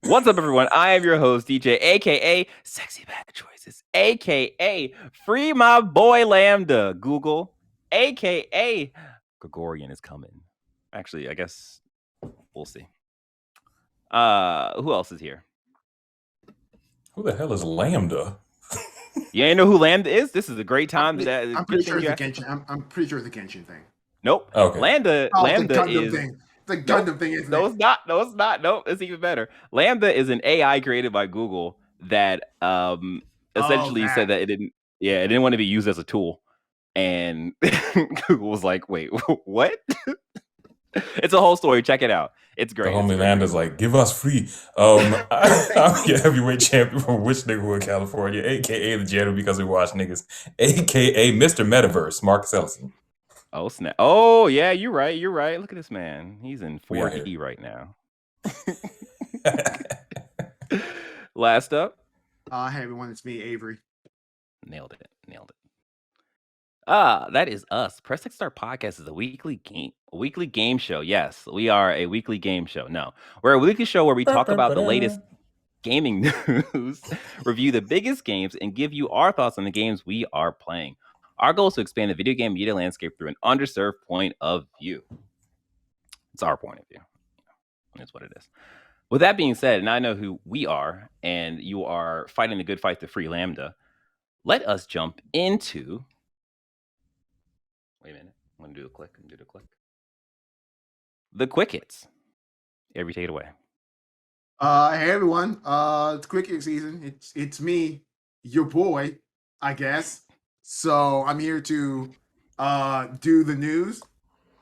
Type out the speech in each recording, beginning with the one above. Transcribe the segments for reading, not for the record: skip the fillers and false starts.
What's up, everyone? I am your host, DJ, aka Sexy Bad Choices, aka Free My Boy Lambda, Google, aka Gregorian is coming. Actually, I guess we'll see. Who else is here? Who the hell is Lambda? You ain't know who Lambda is? This is a great time. I'm pretty sure it's a Genshin. I'm pretty sure it's a Genshin thing. Nope. Okay. Lambda Gundam is thing. The Gundam thing, isn't no, it? it's not. No, it's not. Nope, it's even better. Lambda is an AI created by Google that essentially said that it didn't want to be used as a tool. And Google was like, wait, what? It's a whole story. Check it out. It's great. The homie Landa's like, give us free. I'm your heavyweight champion from which neighborhood, California, aka the janitor because we watch niggas, aka Mr. Metaverse, Marcus Ellison. Oh snap! Oh yeah, you're right. You're right. Look at this man. He's in 4D right now. Last up. Hey everyone, it's me, Avery. Nailed it. That is us. Press X Start Podcast is a weekly game show. Yes, we are a weekly game show. No, we're a weekly show where we talk about the latest gaming news, review the biggest games, and give you our thoughts on the games we are playing. Our goal is to expand the video game media landscape through an underserved point of view. It's our point of view. That's what it is. With that being said, and I know who we are, and you are fighting the good fight to free Lambda, let us jump into... Wait a minute. I'm going to do the click. The quick hits. Avery, take it away. Hey everyone. It's quick hit season. It's me, your boy, I guess. So I'm here to do the news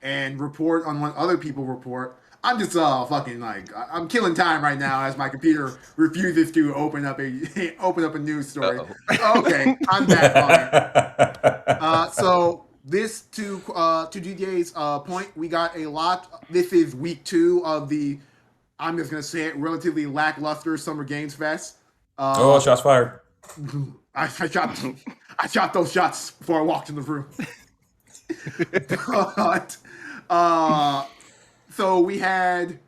and report on what other people report. I'm just fucking I'm killing time right now as my computer refuses to open up a news story. Okay, I'm back on it. So this to DJ's point, we got a lot. This is week 2 of the, I'm just gonna say it, relatively lackluster Summer Games Fest. Shots fired. I shot those shots before I walked in the room. But so we had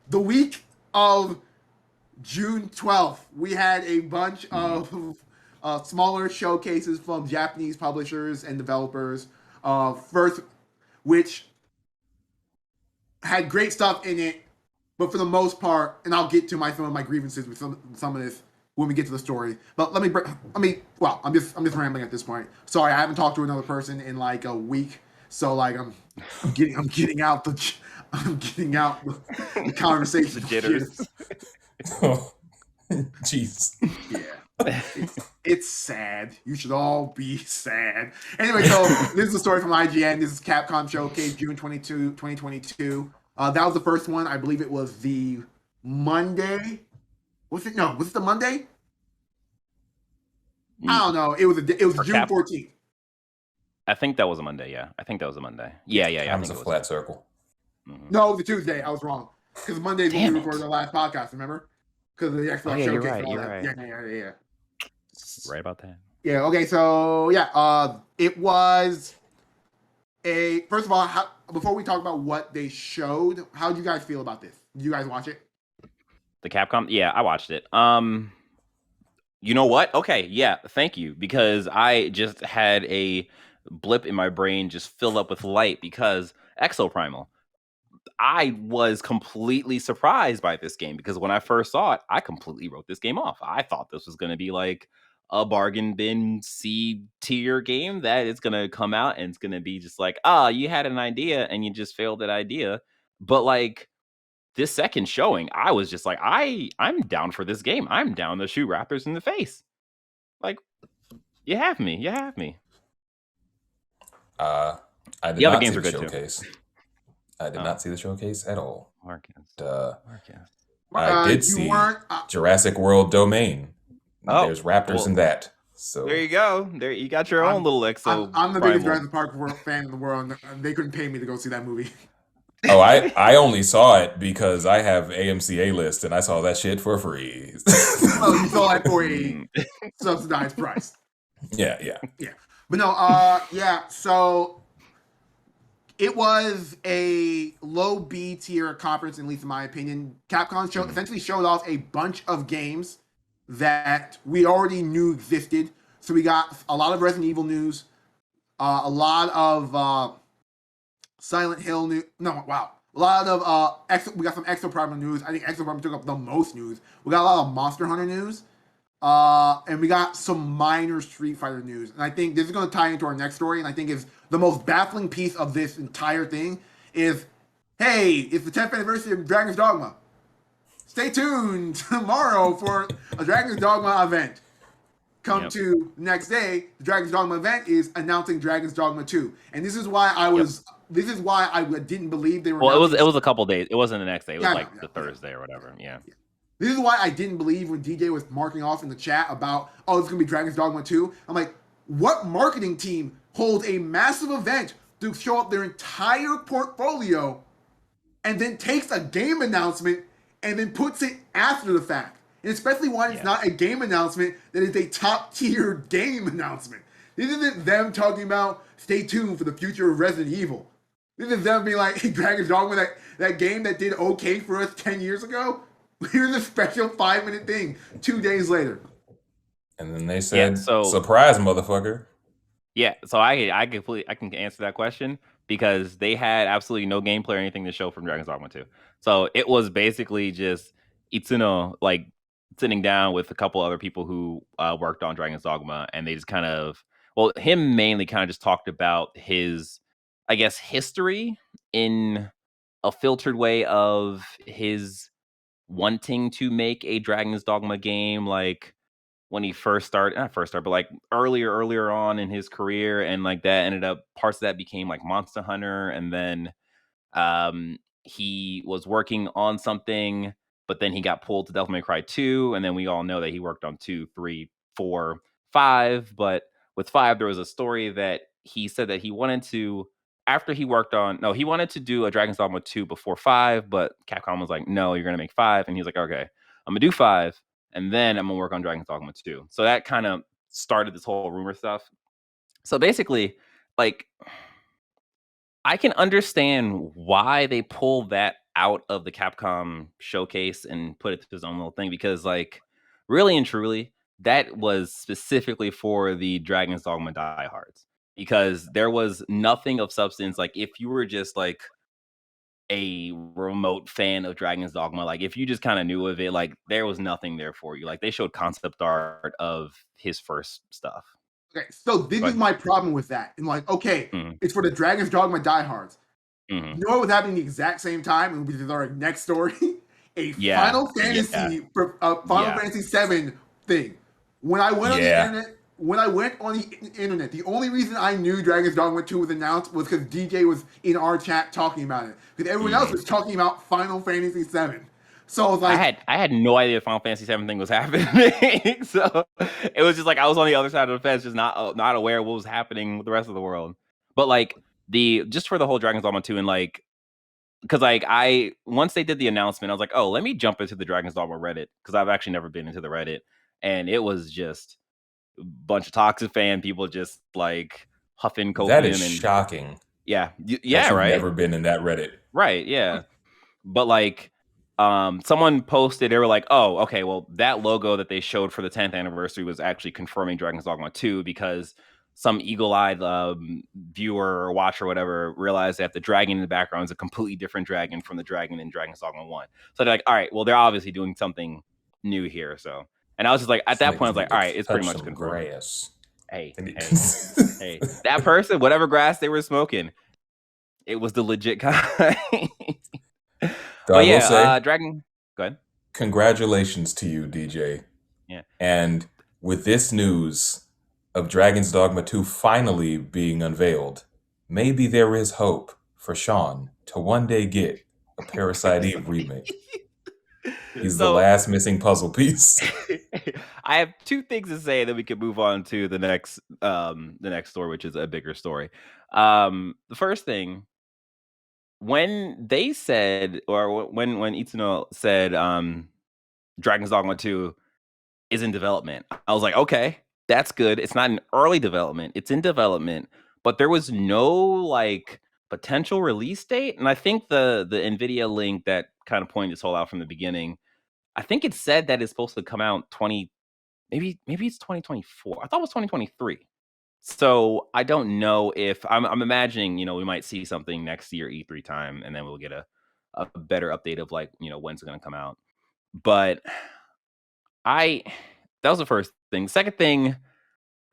the week of June 12th, we had a bunch of smaller showcases from Japanese publishers and developers. First, which had great stuff in it, but for the most part, and I'll get to some of my grievances with some of this when we get to the story. But I'm just rambling at this point. Sorry, I haven't talked to another person in like a week, so like I'm getting out the conversation. The jitters. Oh, jeez. Yeah. It's sad. You should all be sad. Anyway, so this is a story from IGN. This is Capcom Showcase, June 22, 2022. That was the first one. I believe it was the Monday. Was it the Monday? I don't know. It was June 14th. I think that was a Monday, yeah. I think that was a Monday. Yeah. It was a flat circle. Mm-hmm. No, it was a Tuesday. I was wrong. Because Monday is when we recorded the last podcast, remember? Because of the Xbox Showcase. You're right. Yeah. Right about that. Yeah, okay, so it was first of all, before we talk about what they showed, how did you guys feel about this? Did you guys watch it? The Capcom? Yeah, I watched it. You know what? Okay, yeah, thank you. Because I just had a blip in my brain just fill up with light because Exoprimal. I was completely surprised by this game because when I first saw it, I completely wrote this game off. I thought this was going to be like a bargain bin C tier game that it's going to come out and it's going to be just like, you had an idea and you just failed that idea. But like this second showing, I was just like, I'm down for this game. I'm down to shoot Raptors in the face. Like, you have me. I did the other not games see are the good showcase. too. I did not see the showcase at all. Marcus. I did see Jurassic World Domain. There's Raptors in that. So there you go. There you got your own little Exo. I'm the biggest Jurassic Park fan in the world. They couldn't pay me to go see that movie. Oh, I only saw it because I have AMC A-list and I saw that shit for free. Oh, you saw it for a subsidized price. Yeah. But no, so It was a low B tier conference, at least in my opinion. Capcom essentially showed off a bunch of games that we already knew existed. So we got a lot of Resident Evil news, a lot of Silent Hill news. No, wow. A lot of we got some Exoprimal news. I think Exoprimal took up the most news. We got a lot of Monster Hunter news. And we got some minor Street Fighter news. And I think this is going to tie into our next story. And I think is the most baffling piece of this entire thing is, hey, it's the 10th anniversary of Dragon's Dogma. Stay tuned tomorrow for a Dragon's Dogma event. Come to the next day, the Dragon's Dogma event is announcing Dragon's Dogma 2. And this is why I was this is why I didn't believe they were. Well, it was a couple days. It wasn't the next day. It was the Thursday or whatever. Yeah. This is why I didn't believe when DJ was marking off in the chat about, oh, it's going to be Dragon's Dogma 2. I'm like, what marketing team holds a massive event to show up their entire portfolio and then takes a game announcement and then puts it after the fact? And especially when it's not a game announcement that is a top-tier game announcement. This isn't them talking about, stay tuned for the future of Resident Evil. This is them being like, hey, Dragon's Dogma, that game that did okay for us 10 years ago, here's a special 5-minute thing 2 days later. And then they said, surprise, motherfucker. Yeah, so I can answer that question because they had absolutely no gameplay or anything to show from Dragon's Dogma 2. So it was basically just Itsuno like sitting down with a couple other people who worked on Dragon's Dogma, and they just kind of, well, him mainly kind of just talked about his, I guess, history in a filtered way of his wanting to make a Dragon's Dogma game, like when he but like earlier on in his career, and like that ended up, parts of that became like Monster Hunter, and then he was working on something, but then he got pulled to Devil May Cry 2, and then we all know that he worked on 2, 3, 4, 5, but with 5 there was a story that he said that he wanted to, after he worked on, he wanted to do a Dragon's Dogma 2 before 5, but Capcom was like, no, you're going to make 5. And he's like, okay, I'm going to do 5, and then I'm going to work on Dragon's Dogma 2. So that kind of started this whole rumor stuff. So basically, like, I can understand why they pulled that out of the Capcom showcase and put it to his own little thing, because, like, really and truly, that was specifically for the Dragon's Dogma diehards. Because there was nothing of substance. Like, if you were just like a remote fan of Dragon's Dogma, like if you just kind of knew of it, like there was nothing there for you. Like they showed concept art of his first stuff. Okay, so this is my problem with that. And like, okay, it's for the Dragon's Dogma diehards. You know what was happening the exact same time, and which is our next story? Final Fantasy VII thing. When I went on the internet, the only reason I knew Dragon's Dogma 2 was announced was because DJ was in our chat talking about it. Because everyone else was talking about Final Fantasy VII. So I was like, I had no idea Final Fantasy VII thing was happening. So it was just like I was on the other side of the fence, just not aware of what was happening with the rest of the world. But like just for the whole Dragon's Dogma 2, and like, because like once they did the announcement, I was like, oh, let me jump into the Dragon's Dogma Reddit, because I've actually never been into the Reddit, and it was just a bunch of toxic fan people just like huffing copium. That is shocking. Yeah, right. Never been in that Reddit. Right. Yeah, but like, someone posted, they were like, oh, okay, well, that logo that they showed for the 10th anniversary was actually confirming Dragon's Dogma 2, because some eagle-eyed viewer or watcher or whatever realized that the dragon in the background is a completely different dragon from the dragon in Dragon's Dogma 1. So they're like, all right, well, they're obviously doing something new here. So, and I was just like, at that point, I was like, all right, it's pretty much confirmed. Grass. Hey, that person, whatever grass they were smoking, it was the legit kind. But yeah, Dragon. Go ahead. Congratulations to you, DJ. Yeah. And with this news of Dragon's Dogma 2 finally being unveiled, maybe there is hope for Sean to one day get a Parasite Eve remake. He's the last missing puzzle piece. I have two things to say, then we can move on to the next story, which is a bigger story. The first thing, when they said, or when Itsuno said Dragon's Dogma 2 is in development, I was like, okay, that's good. It's not in early development, it's in development, but there was no like potential release date, and I think the NVIDIA link that kind of pointed this whole out from the beginning, I think it said that it's supposed to come out maybe it's 2024. I thought it was 2023. So I don't know if I'm imagining, we might see something next year E3 time, and then we'll get a better update of like, when's it gonna come out. But that was the first thing. Second thing,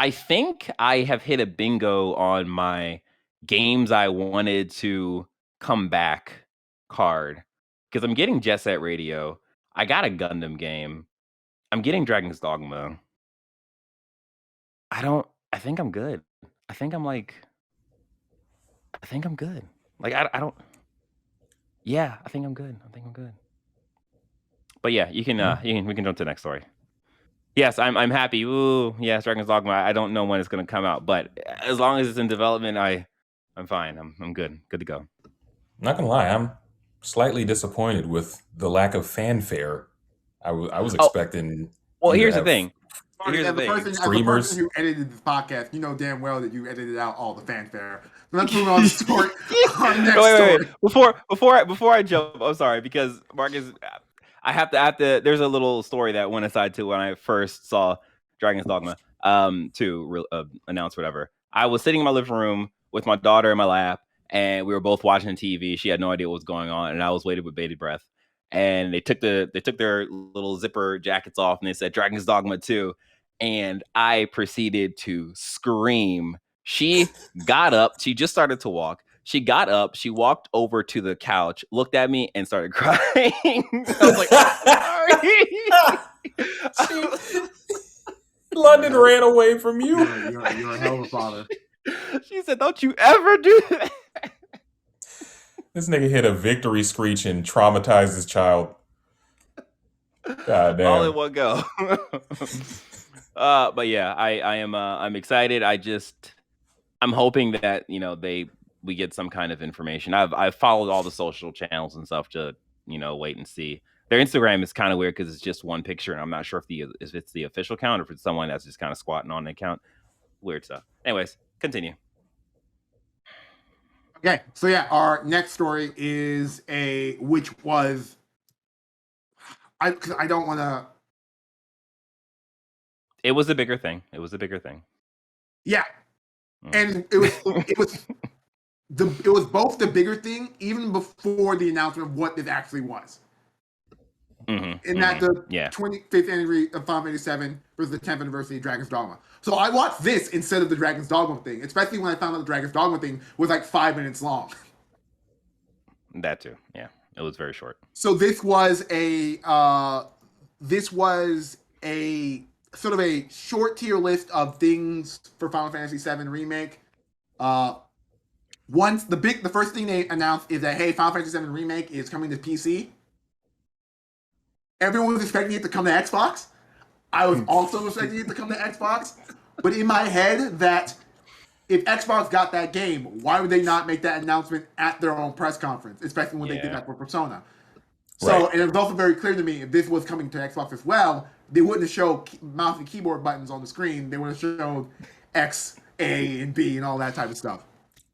I think I have hit a bingo on my games I wanted to come back card. Because I'm getting Jet Set Radio. I got a Gundam game. I'm getting Dragon's Dogma. I think I'm good. I think I'm good. Like I don't. Yeah, I think I'm good. But yeah, we can jump to the next story. Yes, I'm happy. Ooh, yes, Dragon's Dogma. I don't know when it's gonna come out, but as long as it's in development, I'm fine. I'm good. Good to go. Not gonna lie, I'm slightly disappointed with the lack of fanfare. I was expecting. Well, here's the thing. As the person who edited this podcast, you know damn well that you edited out all the fanfare. Let's move on to story. Wait. Before I jump, I'm sorry, because Marcus, I have to. There's a little story that went aside to when I first saw Dragon's Dogma to announce whatever. I was sitting in my living room with my daughter in my lap, and we were both watching TV. She had no idea what was going on, and I was waiting with bated breath. And they took their little zipper jackets off, and they said Dragon's Dogma 2. And I proceeded to scream. She got up. She just started to walk. She got up. She walked over to the couch, looked at me, and started crying. I was like, sorry. London ran away from you. You're a hell of a father. She said, "Don't you ever do that." This nigga hit a victory screech and traumatized his child. God damn. All in one go. But yeah, I'm excited. I'm hoping that we get some kind of information. I've followed all the social channels and stuff to wait and see. Their Instagram is kind of weird because it's just one picture, and I'm not sure if it's the official account or if it's someone that's just kind of squatting on the account. Weird stuff. Anyways, continue. Okay, so yeah, our next story is which was I don't want to. It was a bigger thing. Yeah, and it was both the bigger thing even before the announcement of what this actually was. In that the 25th anniversary of Final Fantasy VII was the 10th anniversary of Dragon's Dogma. So I watched this instead of the Dragon's Dogma thing, especially when I found out the Dragon's Dogma thing was like 5 minutes long. That too, yeah. It was very short. So this was a sort of a short tier list of things for Final Fantasy VII Remake. The first thing they announced is that, hey, Final Fantasy VII Remake is coming to PC. Everyone was expecting it to come to Xbox. I was also expecting it to come to Xbox. But in my head, that if Xbox got that game, why would they not make that announcement at their own press conference, especially when they did that for Persona? So, right. And it was also very clear to me, if this was coming to Xbox as well, they wouldn't have showed mouse and keyboard buttons on the screen. They would have showed X, A, and B, and all that type of stuff.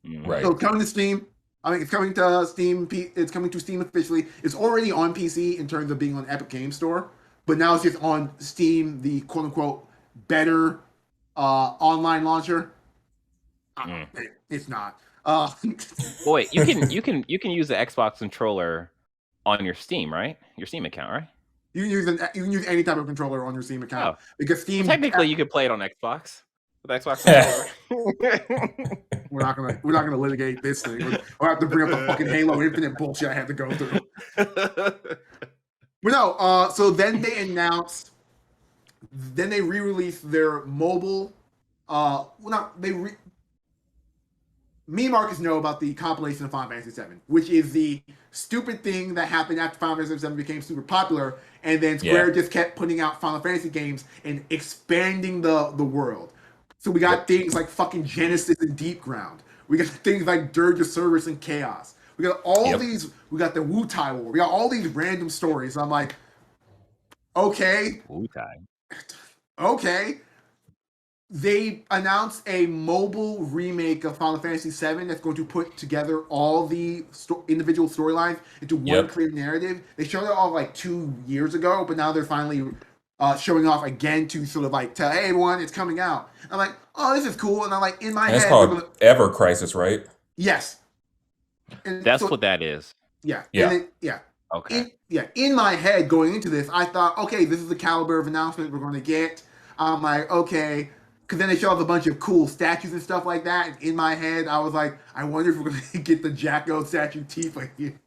Right. So it's coming to Steam. I mean, it's coming to Steam. It's coming to Steam officially. It's already on PC in terms of being on Epic Games Store, but now it's just on Steam, the quote unquote better online launcher. It's not. Wait, you can use the Xbox controller on your Steam, right? Your Steam account, right? You can use any type of controller on your Steam account because Steam. Well, technically, you could play it on Xbox. With Xbox controller. We're not gonna litigate this thing. We'll have to bring up the fucking Halo Infinite bullshit I had to go through. But no, so then they announced, then they re-released their mobile. Me and Marcus know about the compilation of Final Fantasy VII, which is the stupid thing that happened after Final Fantasy VII became super popular, and then Square just kept putting out Final Fantasy games and expanding the world. So we got things like fucking Genesis and Deep Ground. We got things like Dirge of Cerberus and Chaos. We got all these. We got the Wu-Tai War. We got all these random stories. I'm like, okay. Wu-Tai. Okay. they announced a mobile remake of Final Fantasy VII that's going to put together all the individual storylines into one Yep. clear narrative. They showed it off like 2 years ago, but now they're finally showing off again to sort of like tell, hey, everyone, it's coming out. I'm like, oh, this is cool. And I'm like, in my And it's head, called Ever Crisis, right? yes. And That's so, what that is. yeah. Yeah. And yeah. Okay. In my head going into this, I thought, okay, this is the caliber of announcement we're going to get. I'm like, okay, because then they show off a bunch of cool statues and stuff like that. And in my head, I was like, I wonder if we're going to get the Jacko statue Tifa here.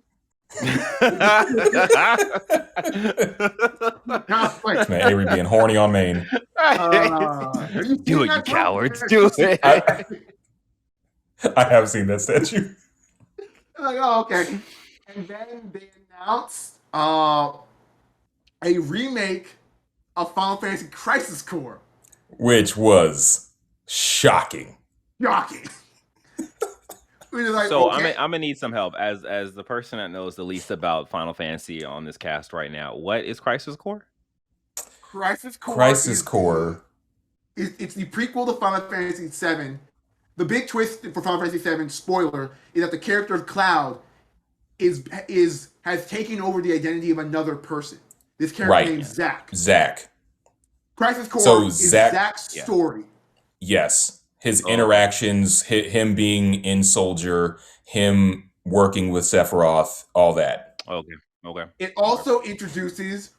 Like, Man, Avery being horny on Maine. Do it, you cowards. Do it. I have seen that statue. I'm like, oh, okay. And then they announced a remake of Final Fantasy Crisis Core. Which was shocking. Shocking. Like, so okay. I'm gonna need some help as the person that knows the least about Final Fantasy on this cast right now. What is Crisis Core? Crisis Core. Crisis Core. It's the prequel to Final Fantasy VII. The big twist for Final Fantasy VII, spoiler, is that the character of Cloud has taken over the identity of another person. This character named Zack. Zack. Crisis Core is Zack's story. Yes. His interactions, him being in Soldier, him working with Sephiroth, all that. Okay. It also introduces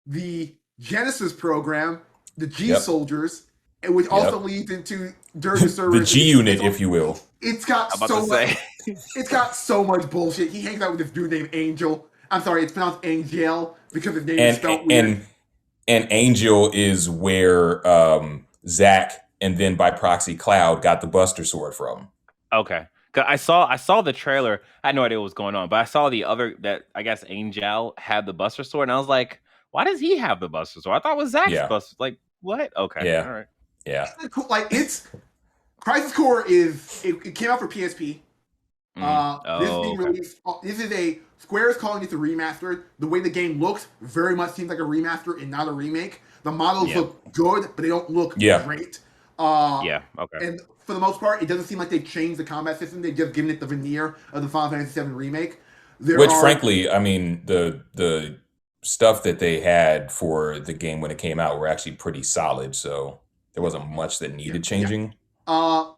the Genesis program, the G Soldiers, which also leads into during the service. The G Unit, if you will. It's got it's got so much bullshit. He hangs out with this dude named Angel. I'm sorry, it's pronounced Angel because his name is spelled weird. And Angel is where Zack and then by proxy Cloud got the Buster Sword from. Okay. Cause I saw the trailer. I had no idea what was going on, but I saw the other that I guess Angel had the Buster Sword, and I was like, why does he have the Buster Sword? I thought it was Zack's Buster. Like, what? Okay. Yeah. All right. Yeah. It's cool. Like Crisis Core it came out for PSP. This is being released. This is Square is calling it a remaster. The way the game looks very much seems like a remaster and not a remake. The models look good, but they don't look great. Okay. And for the most part, it doesn't seem like they've changed the combat system. They've just given it the veneer of the Final Fantasy VII Remake. Frankly, I mean, the stuff that they had for the game when it came out were actually pretty solid, so there wasn't much that needed changing. The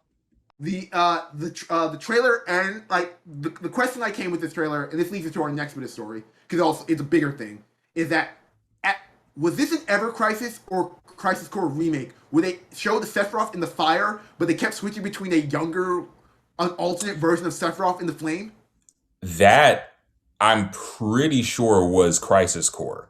trailer and like the question I came with this trailer, and this leads into our next bit of story because also it's a bigger thing, is that was this an Ever Crisis or Crisis Core remake where they showed the Sephiroth in the fire, but they kept switching between a younger, an alternate version of Sephiroth in the flame? That I'm pretty sure was Crisis Core,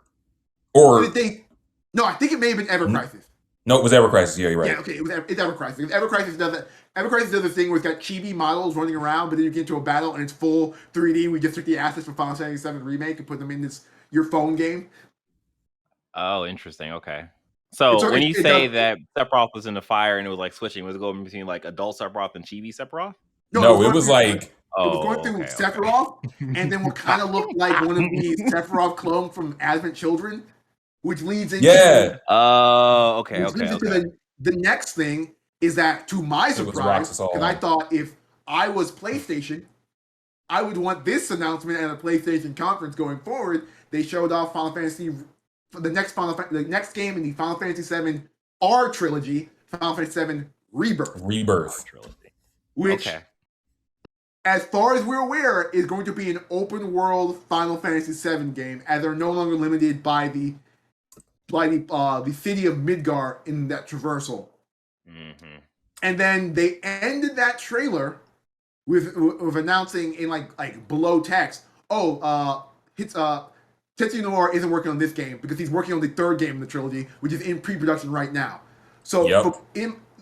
or did they? No, I think it may have been Ever Crisis. No, it was Ever Crisis. Yeah, you're right. Yeah, okay, it's Ever Crisis. Because Ever Crisis does that. Ever Crisis does the thing where it's got chibi models running around, but then you get into a battle and it's full 3D. We just took the assets from Final Fantasy VII Remake and put them in your phone game. Oh, interesting. Okay. So when you say that Sephiroth was in the fire and it was like switching, was it going between like adult Sephiroth and chibi Sephiroth? No, it was like... It was going through Sephiroth, and then what kind of looked like one of the Sephiroth clones from Advent Children, which leads into... Yeah. Okay. The next thing is that, to my surprise, because I thought if I was PlayStation, I would want this announcement at a PlayStation conference going forward. They showed off Final Fantasy... the next game in the Final Fantasy VII R trilogy, Final Fantasy VII Rebirth. Which, as far as we're aware, is going to be an open world Final Fantasy VII game, as they're no longer limited by the city of Midgar in that traversal. Mm-hmm. And then they ended that trailer with announcing in like below text, Tetsuya Nomura isn't working on this game because he's working on the third game in the trilogy, which is in pre-production right now. So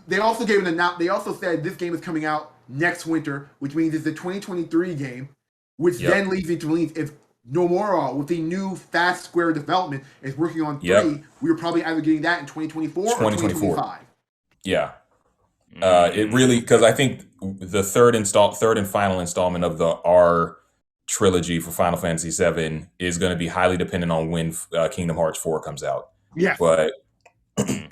they also said this game is coming out next winter, which means it's the 2023 game, which then leads into if Nomura, with the new Fast Square development, is working on 3, we were probably either getting that in 2024 or 2025. Yeah. It really, because I think the third and final installment of the R trilogy for Final Fantasy VII is going to be highly dependent on when Kingdom Hearts 4 comes out. Yeah. But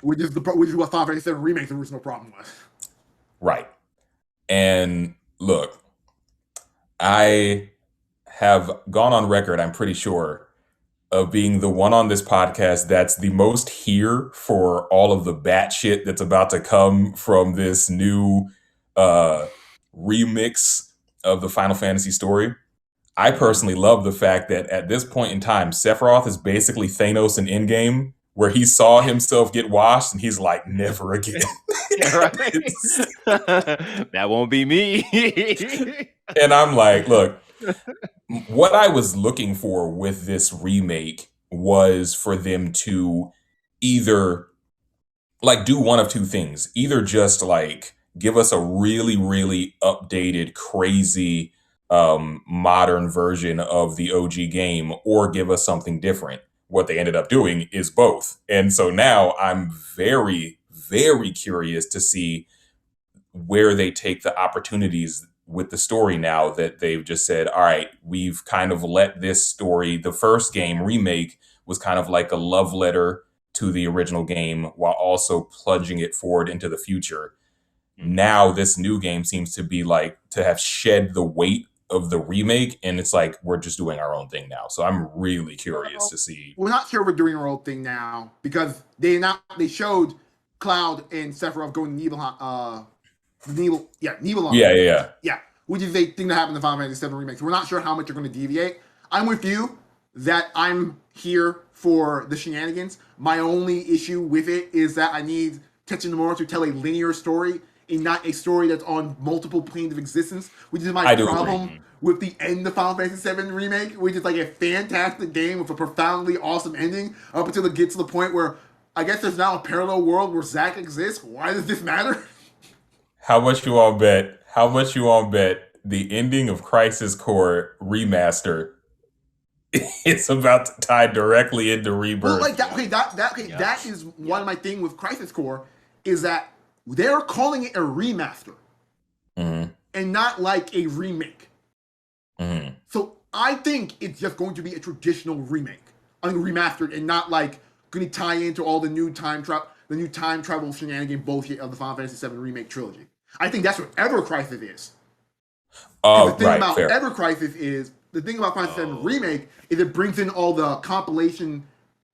which is what Final Fantasy VII Remake the original problem was. Right. And look, I have gone on record, I'm pretty sure, of being the one on this podcast that's the most here for all of the batshit that's about to come from this new uh, remix of the Final Fantasy story. I personally love the fact that at this point in time, Sephiroth is basically Thanos in Endgame, where he saw himself get washed and he's like, never again. Yeah, right. That won't be me. And I'm like, look, what I was looking for with this remake was for them to either like do one of two things. Either just like give us a really, really updated, crazy, modern version of the OG game, or give us something different. What they ended up doing is both. And so now I'm very, very curious to see where they take the opportunities with the story now that they've just said, all right, we've kind of let this story, the first game remake was kind of like a love letter to the original game while also plunging it forward into the future. Now this new game seems to be like to have shed the weight of the remake, and it's like we're just doing our own thing now. So I'm really curious to see. We're not sure we're doing our own thing now because they showed Cloud and Sephiroth going to Nibelheim. Nibelheim. Yeah. Which is a thing that happened in Final Fantasy VII Remake. So we're not sure how much they're going to deviate. I'm with you that I'm here for the shenanigans. My only issue with it is that I need Tetsuya Nomura to tell a linear story and not a story that's on multiple planes of existence, which is my problem with the end of Final Fantasy VII Remake, which is like a fantastic game with a profoundly awesome ending up until it gets to the point where I guess there's now a parallel world where Zack exists. Why does this matter? How much you all bet? How much you all bet the ending of Crisis Core Remaster is about to tie directly into Rebirth? Well, like that. That is one of my thing with Crisis Core is that they're calling it a remaster and not like a remake. So I think it's just going to be a traditional remake, remastered, and not like going to tie into all the new time travel shenanigan bullshit of the Final Fantasy VII Remake trilogy. I think that's what Ever Crisis is. The thing about Ever Crisis is the thing about Final Fantasy VII Remake is it brings in all the compilation,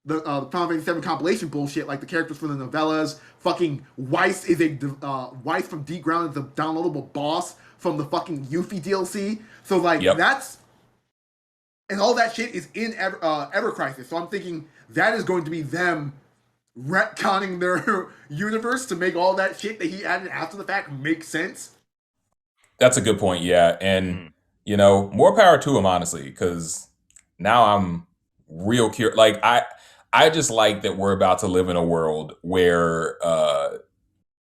the Final Fantasy VII compilation bullshit, like the characters from the novellas. Fucking Weiss is Weiss from Deep Ground is a downloadable boss from the fucking Yuffie DLC. So like that's, and all that shit is in Ever Crisis. So I'm thinking that is going to be them retconning their universe to make all that shit that he added after the fact make sense. That's a good point, yeah. And, you know, more power to him, honestly, because now I'm real curious. Like, I just like that we're about to live in a world where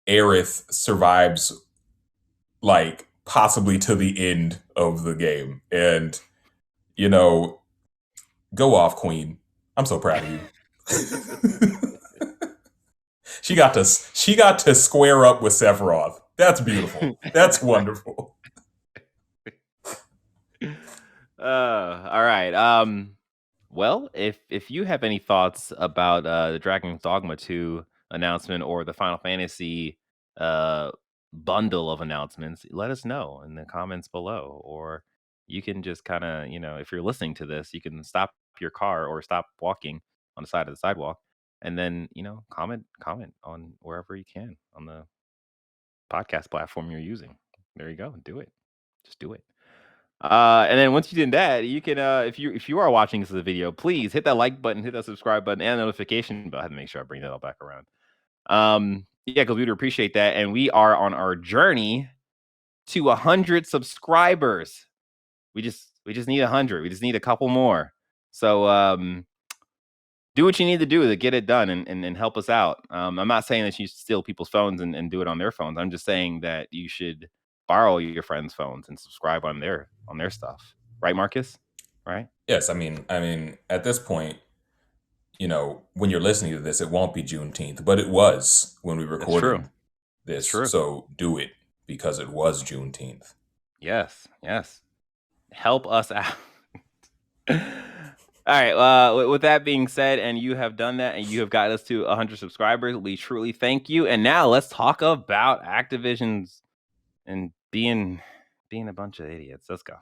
Aerith survives, like, possibly to the end of the game. And, you know, go off, Queen. I'm so proud of you. She got to square up with Sephiroth. That's beautiful. That's wonderful. All right. Well, if you have any thoughts about the Dragon's Dogma 2 announcement or the Final Fantasy bundle of announcements, let us know in the comments below. Or you can just kind of, if you're listening to this, you can stop your car or stop walking on the side of the sidewalk, and then comment on wherever you can on the podcast platform you're using. There you go. Do it. Just do it. And then once you did that, you can if you are watching this as a video, please hit that like button, hit that subscribe button, and notification bell. I have to make sure I bring that all back around. Yeah, because we would appreciate that. And we are on our journey to 100 subscribers. We just need 100. We just need a couple more. So do what you need to do to get it done and help us out. I'm not saying that you steal people's phones and do it on their phones. I'm just saying that you should borrow your friends' phones and subscribe on their stuff. Right, Marcus? Right? Yes, I mean, at this point, when you're listening to this, it won't be Juneteenth, but it was when we recorded this. So do it because it was Juneteenth. Yes. Help us out. All right. With that being said, and you have done that, and you have got us to 100 subscribers, we truly thank you. And now let's talk about Activision's and being a bunch of idiots. Let's go.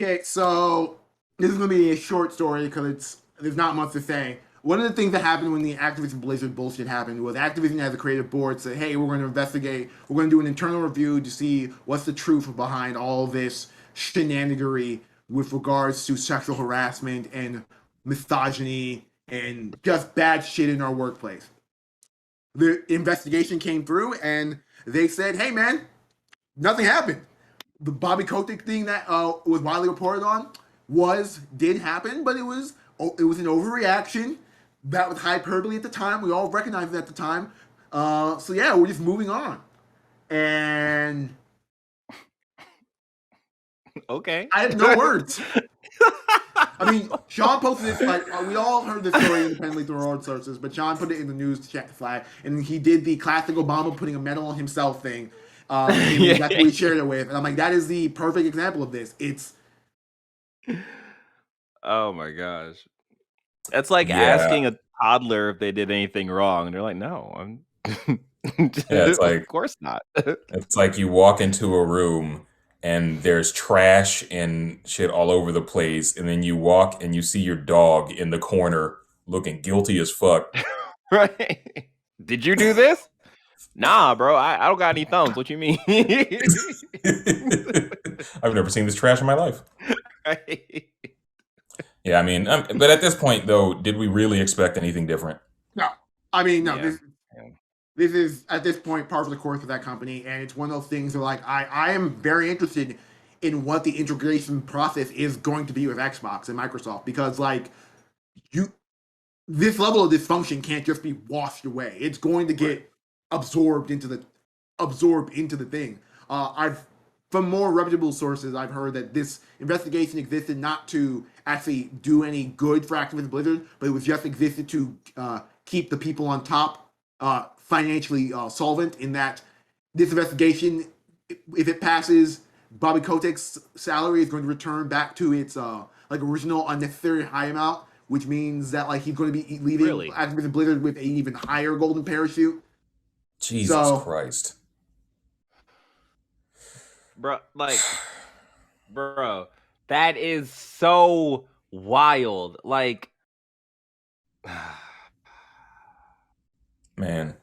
Okay, so this is gonna be a short story because there's not much to say. One of the things that happened when the Activision Blizzard bullshit happened was Activision as a creative board said, "Hey, we're going to investigate. We're going to do an internal review to see what's the truth behind all this shenanigery with regards to sexual harassment and misogyny and just bad shit in our workplace." The investigation came through, and they said, "Hey, man, nothing happened." The Bobby Kotick thing that was widely reported on did happen, but it was an overreaction. That was hyperbole at the time. We all recognized it at the time. So yeah, we're just moving on. And Okay. I have no words. I mean, Sean posted this, like, we all heard this story independently through our own sources, but Sean put it in the news chat flag, and he did the classic Obama putting a medal on himself thing. And that's what we shared it with. And I'm like, that is the perfect example of this. It's Oh my gosh. That's like asking a toddler if they did anything wrong. And they're like, no, I'm it's like, of course not. it's like you walk into a room and there's trash and shit all over the place, and then you walk and you see your dog in the corner looking guilty as fuck. Right? Did you do this? Nah, bro. I don't got any thumbs. What you mean? I've never seen this trash in my life. Right? Yeah, I mean, but at this point, though, did we really expect anything different? no. I mean, no. Yeah. This is at this point part of the course of that company, and it's one of those things where, like, I am very interested in what the integration process is going to be with Xbox and Microsoft, because like this level of dysfunction can't just be washed away. It's going to get absorbed into the thing. From more reputable sources, I've heard that this investigation existed not to actually do any good for Activision Blizzard, but it was just existed to keep the people on top financially solvent. In that this investigation, if it passes, Bobby Kotick's salary is going to return back to its like original unnecessary high amount, which means that like he's going to be leaving Activision Blizzard with an even higher golden parachute. Jesus Christ. Bro, that is so wild. Like, man,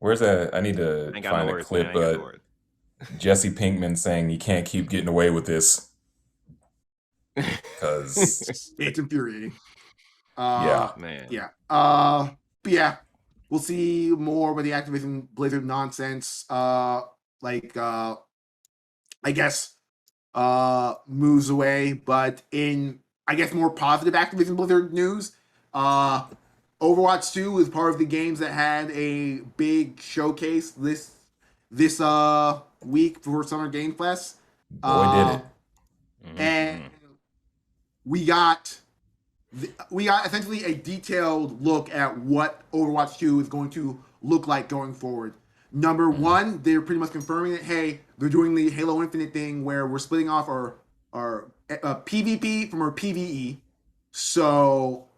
where's that? I need to find a clip, but Jesse Pinkman saying you can't keep getting away with this because it's infuriating. Man. Yeah. But yeah, we'll see more with the Activision Blizzard nonsense. I guess moves away, but in I guess more positive Activision Blizzard news, Overwatch 2 is part of the games that had a big showcase this week for Summer Game Fest. Boy, did it. And we got essentially a detailed look at what Overwatch 2 is going to look like going forward. Number one, they're pretty much confirming that, hey, they're doing the Halo Infinite thing where we're splitting off our PvP from our PvE. So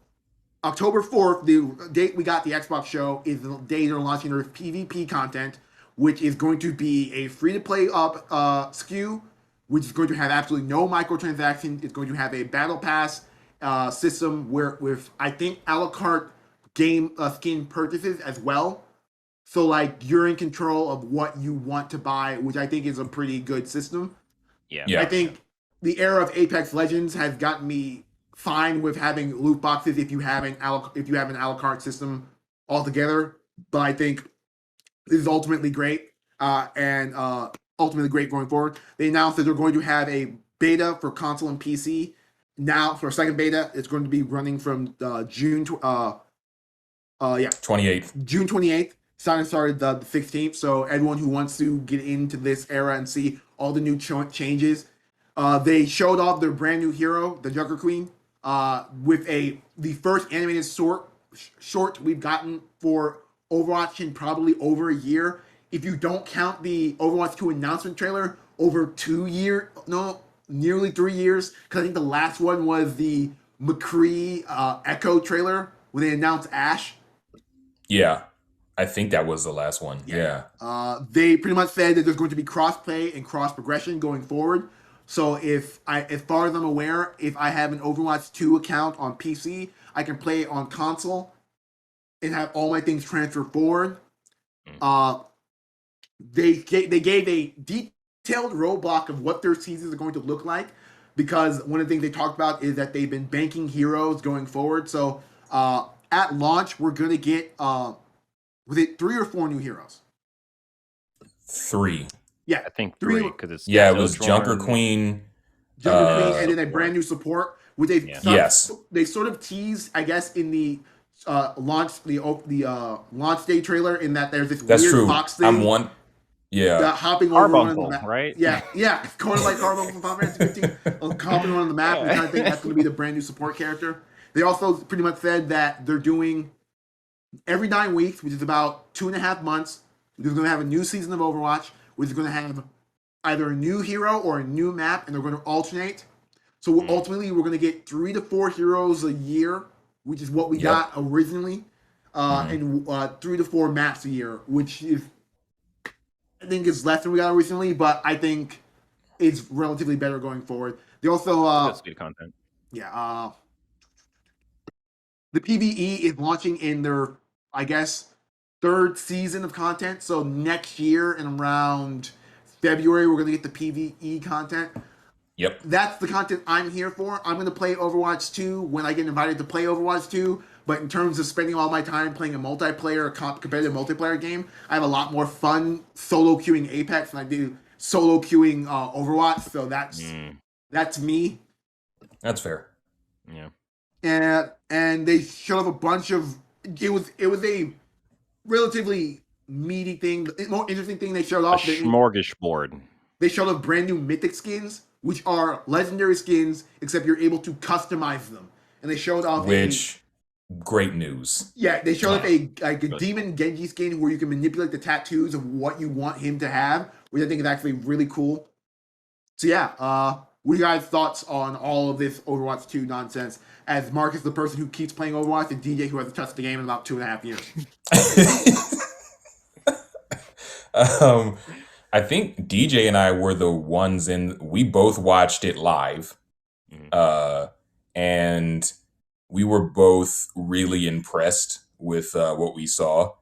October 4th, the date we got the Xbox show, is the day they're launching their PvP content, which is going to be a free-to-play SKU, which is going to have absolutely no microtransactions. It's going to have a battle pass system with I think a la carte game skin purchases as well. So like you're in control of what you want to buy, which I think is a pretty good system. Yeah. I think the era of Apex Legends has gotten me fine with having loot boxes if you have an a la carte system altogether. But I think this is ultimately great and ultimately great going forward. They announced that they're going to have a beta for console and PC. Now for a second beta, it's going to be running from June 28th. June 28th. Started the 16th. So everyone who wants to get into this era and see all the new changes, they showed off their brand new hero, the Joker Queen, with the first animated short we've gotten for Overwatch in probably over a year. If you don't count the Overwatch 2 announcement trailer, over 2 years. No, nearly 3 years, because I think the last one was the McCree Echo trailer when they announced Ash. Yeah, I think that was the last one. Yeah. They pretty much said that there's going to be cross-play and cross-progression going forward. So as far as I'm aware, if I have an Overwatch 2 account on PC, I can play it on console and have all my things transferred forward. They gave a detailed roadblock of what their seasons are going to look like, because one of the things they talked about is that they've been banking heroes going forward. So at launch, we're going to get was it 3 or 4 new heroes? 3. Yeah, I think 3 because it's it was Junker Queen, and then a brand new support. With they sort of teased, I guess, in the launch launch day trailer, in that there's this weird box thing. Hopping over one of the map, right? Yeah, kind of like Carbuncle from Final Fantasy 15, hopping on the map. And I kind of think that's going to be the brand new support character. They also pretty much said that they're doing every 9 weeks, which is about 2.5 months. They're going to have a new season of Overwatch, which is going to have either a new hero or a new map, and they're going to alternate. So ultimately, we're going to get 3 to 4 heroes a year, which is what we got originally, and 3 to 4 maps a year, which is, I think, is less than we got originally, but I think it's relatively better going forward. They also that's good content. Yeah, the PvE is launching in their, I guess, 3rd season of content. So next year, in around February, we're going to get the PvE content. Yep. That's the content I'm here for. I'm going to play Overwatch 2 when I get invited to play Overwatch 2. But in terms of spending all my time playing a multiplayer, competitive multiplayer game, I have a lot more fun solo queuing Apex than I do solo queuing Overwatch. So that's me. That's fair. Yeah. And they showed off a bunch of. It was a relatively meaty thing. The more interesting thing they showed off. A smorgasbord. They showed off brand new mythic skins, which are legendary skins, except you're able to customize them. And they showed off great news. Yeah, they showed off a demon Genji skin where you can manipulate the tattoos of what you want him to have, which I think is actually really cool. So yeah, what are you guys' thoughts on all of this Overwatch 2 nonsense? As Marcus, the person who keeps playing Overwatch, and DJ, who hasn't touched the game in about 2.5 years. I think DJ and I were the ones we both watched it live. And we were both really impressed with what we saw.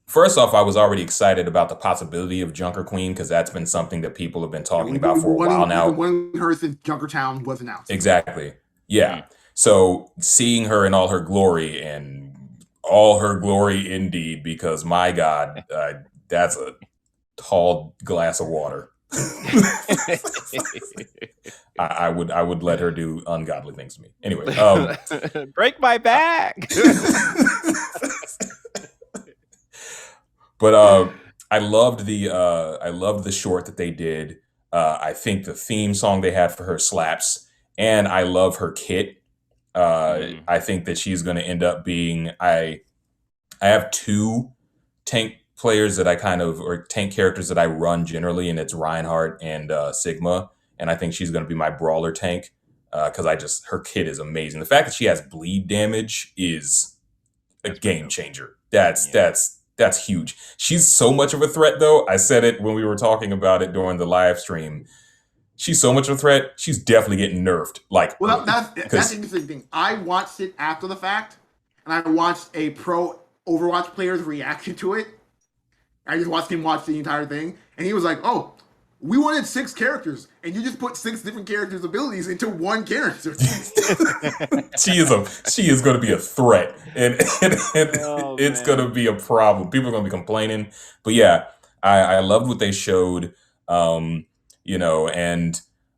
First off, I was already excited about the possibility of Junker Queen, because that's been something that people have been talking about for a while now. When her since Junkertown was announced. Exactly. Yeah. So seeing her in all her glory, and all her glory indeed, because my God, that's a tall glass of water. I would let her do ungodly things to me. Anyway, break my back. But I loved the short that they did. I think the theme song they had for her slaps, and I love her kit. I think that she's going to end up being. I have 2 tank players that or tank characters that I run generally, and it's Reinhardt and Sigma, and I think she's going to be my brawler tank, because her kit is amazing. The fact that she has bleed damage is a game changer. That's huge. She's so much of a threat, though. I said it when we were talking about it during the live stream. She's so much of a threat. She's definitely getting nerfed. That's the interesting thing. I watched it after the fact, and I watched a pro Overwatch player's reaction to it. I just watched him watch the entire thing, and he was like, "Oh, we wanted 6 characters, and you just put 6 different characters' abilities into one character." She is going to be a threat, and it's going to be a problem. People are going to be complaining, but yeah, I loved what they showed, and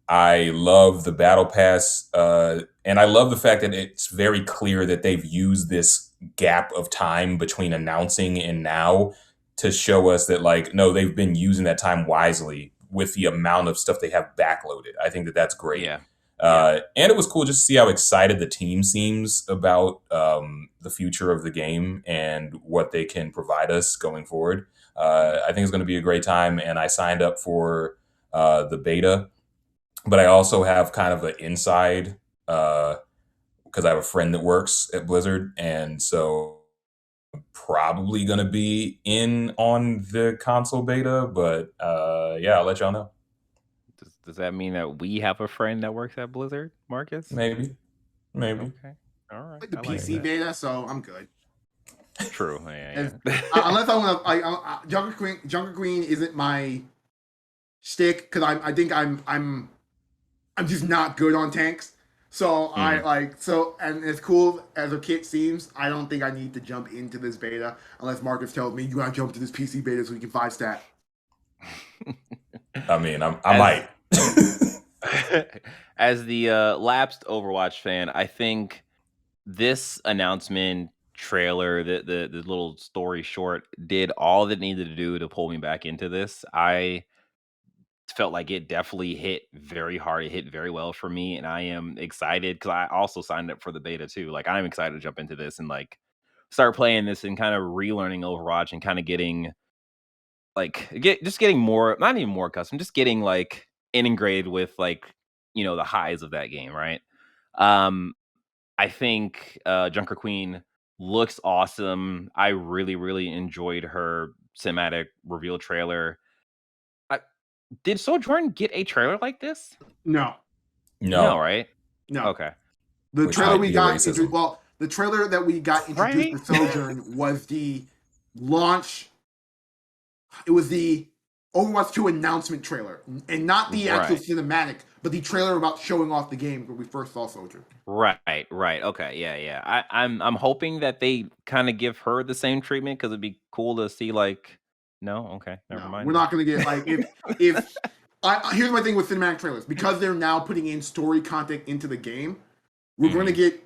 I love the battle pass, and I love the fact that it's very clear that they've used this gap of time between announcing and now to show us that, no, they've been using that time wisely with the amount of stuff they have backloaded. I think that that's great. Yeah. And it was cool just to see how excited the team seems about the future of the game and what they can provide us going forward. I think it's going to be a great time, and I signed up for the beta, but I also have kind of an inside because I have a friend that works at Blizzard, and so probably going to be in on the console beta. But yeah, I'll let y'all know. Does that mean that we have a friend that works at Blizzard, Marcus? Maybe. Okay. All right. Like the I like PC that. beta, so I'm good. True. Yeah. Unless I want to, Junker Queen isn't my stick because I think I'm just not good on tanks. So I and as cool as a kit seems, I don't think I need to jump into this beta unless Marcus tells me you gotta jump to this PC beta so we can 5-stat. I mean, I might. As the lapsed Overwatch fan, I think this announcement trailer, the little story short, did all that it needed to do to pull me back into this. I felt like it definitely hit very hard. It hit very well for me, and I am excited because I also signed up for the beta too. Like, I'm excited to jump into this and like start playing this and kind of relearning Overwatch and kind of getting getting more, not even more custom, just getting like integrated with like the highs of that game, right? Um, I think Junker Queen looks awesome. I really, really enjoyed her cinematic reveal trailer. Did Sojourn get a trailer like this? No, No, right? no. Okay. The Which trailer might we be got racism. the trailer that we got introduced Right? for Sojourn was the launch. It was the Overwatch 2 announcement trailer, and not the actual Right. cinematic, but the trailer about showing off the game where we first saw Sojourn. Right. Okay. Yeah. I'm hoping that they kind of give her the same treatment because it'd be cool to see like. No. Okay. Never No, mind. we're not gonna get like if here's my thing with cinematic trailers because they're now putting in story content into the game. We're going to get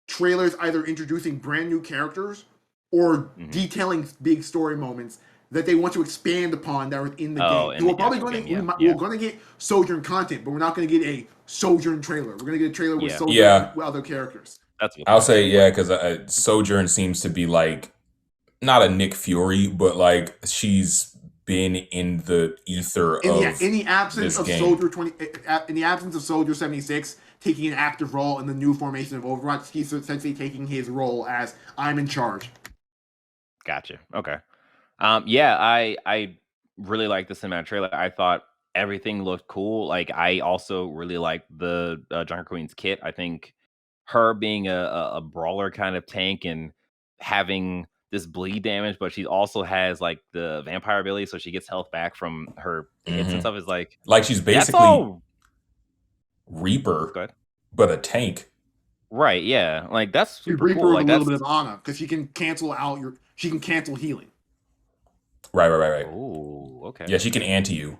trailers either introducing brand new characters or detailing big story moments that they want to expand upon that are in the game. So we're probably going to we're going to get Sojourn content, but we're not going to get a Sojourn trailer. We're going to get a trailer with Sojourn with other characters. That's what I'll say because Sojourn seems to be like not a Nick Fury, but like she's been in the ether of in the absence of game. Soldier 20, in the absence of Soldier 76 taking an active role in the new formation of Overwatch, he's essentially taking his role as I'm in charge. Gotcha. Okay. Yeah, I really liked the cinematic trailer. I thought everything looked cool. Like, I also really liked the Junker Queen's kit. I think her being a brawler kind of tank and having this bleed damage, but she also has like the vampire ability, so she gets health back from her hits and stuff. Is like she's basically Reaper, but a tank. Right? Yeah, like that's super Reaper cool. with Like, a little bit of honor because she can cancel healing. Right. Oh, okay. Yeah, she can anti you.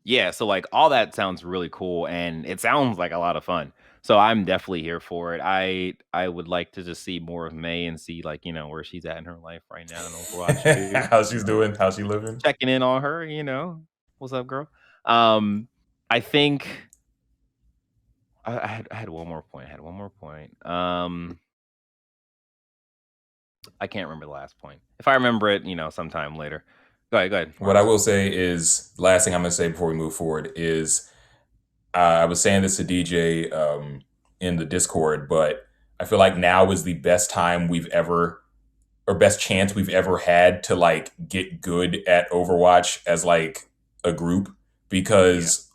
Yeah, so like all that sounds really cool, and it sounds like a lot of fun. So I'm definitely here for it. I would like to just see more of May and see like where she's at in her life right now in Overwatch. How she's doing? How she living? Checking in on her. What's up, girl? I think I had one more point. I can't remember the last point. If I remember it, sometime later. Go ahead. What I will say is, last thing I'm going to say before we move forward is, I was saying this to DJ in the Discord, but I feel like now is the best time best chance we've ever had to like get good at Overwatch as like a group, because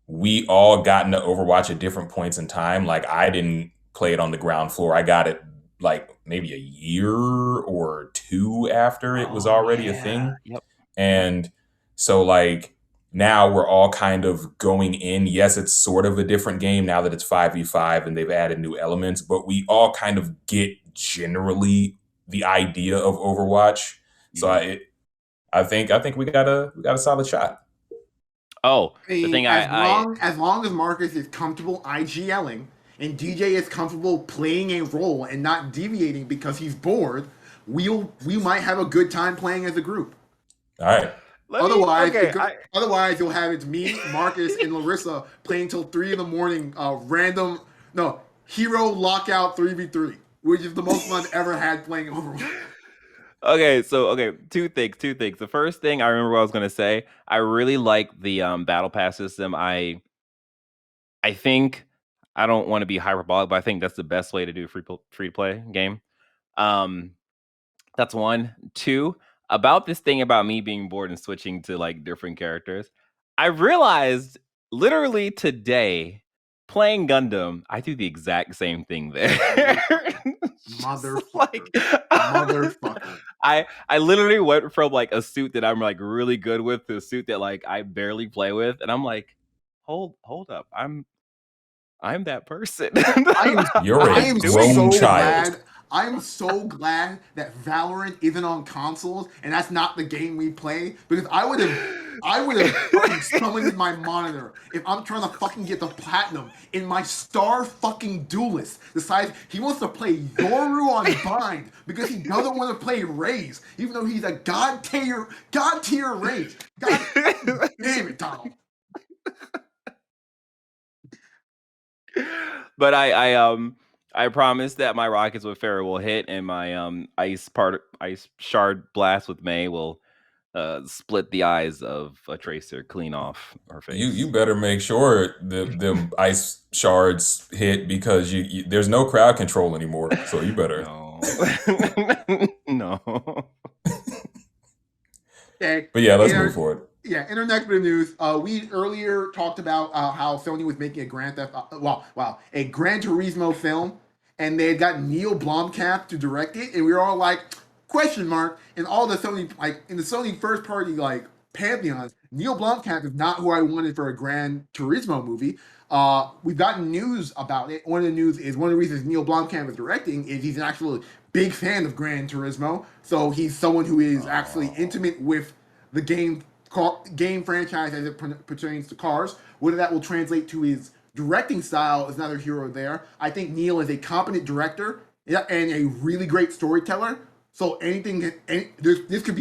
we all got into Overwatch at different points in time. Like, I didn't play it on the ground floor. I got it like maybe a year or two after it was already a thing. Yep. And so like now we're all kind of going in. Yes, it's sort of a different game now that it's 5v5 and they've added new elements, but we all kind of get generally the idea of Overwatch. So I think we got a solid shot. Oh, the thing as long as Marcus is comfortable IGLing and DJ is comfortable playing a role and not deviating because he's bored, we might have a good time playing as a group. All right. Otherwise, you'll have it's me, Marcus, and Larissa playing till 3 a.m. Hero lockout 3v3, which is the most fun I've ever had playing Overwatch. Okay, two things. The first thing I remember what I was gonna say, I really like the battle pass system. I think I don't want to be hyperbolic, but I think that's the best way to do a free to play game. Um, that's one. Two, about this thing about me being bored and switching to like different characters. I realized literally today, playing Gundam, I do the exact same thing there. Motherfucker. Motherfucker. I literally went from like a suit that I'm like really good with to a suit that like I barely play with, and I'm like, hold up, I'm that person. You're I a am grown so child. glad. I'm so glad that Valorant isn't on consoles and that's not the game we play, because I would have fucking summoned my monitor if I'm trying to fucking get the platinum in my Star fucking Duelist. Decides he wants to play Yoru on Bind because he doesn't want to play Raze, even though he's a god tier Raze. God damn it, Donald. But I promise that my rockets with Farrah will hit, and my ice shard blast with May will split the eyes of a Tracer clean off her face. You better make sure the ice shards hit, because there's no crowd control anymore. So you better. No. No. Okay. But yeah, let's move forward. Yeah, in our next bit of news, we earlier talked about how Sony was making a Gran Turismo film, and they had got Neil Blomkamp to direct it, and we were all like, question mark. And all the Sony, like in the Sony first party like pantheon, Neil Blomkamp is not who I wanted for a Gran Turismo movie. We've gotten news about it. One of the reasons Neil Blomkamp is directing is he's an actual big fan of Gran Turismo, so he's someone who is actually intimate with the game franchise as it pertains to cars. Whether that will translate to his directing style is another hero there. I think Neil is a competent director and a really great storyteller. So this could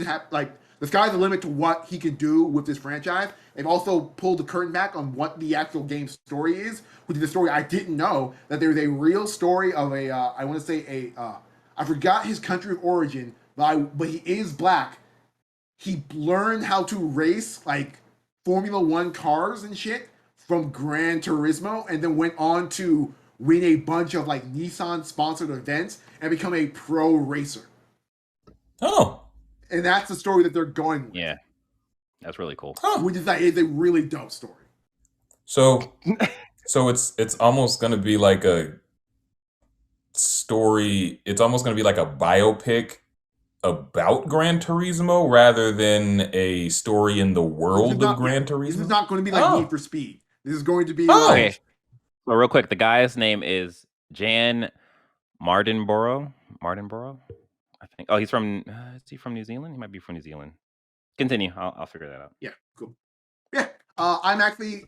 happen. Like, the sky's the limit to what he can do with this franchise. They've also pulled the curtain back on what the actual game story is, which is a story I didn't know, that there's a real story of I forgot his country of origin, but he is black. He learned how to race like Formula One cars and shit from Gran Turismo, and then went on to win a bunch of like Nissan sponsored events and become a pro racer. Oh. And that's the story that they're going with. Yeah. That's really cool. Which is a really dope story. So it's almost gonna be like a story. It's almost gonna be like a biopic about Gran Turismo rather than a story in the world of Gran Turismo. This is not going to be like Need for Speed. This is going to be okay. So real quick, the guy's name is Jan Mardenborough. I think. Oh, he's from. Is he from New Zealand? He might be from New Zealand. Continue. I'll figure that out. Yeah, cool. Yeah, I'm actually,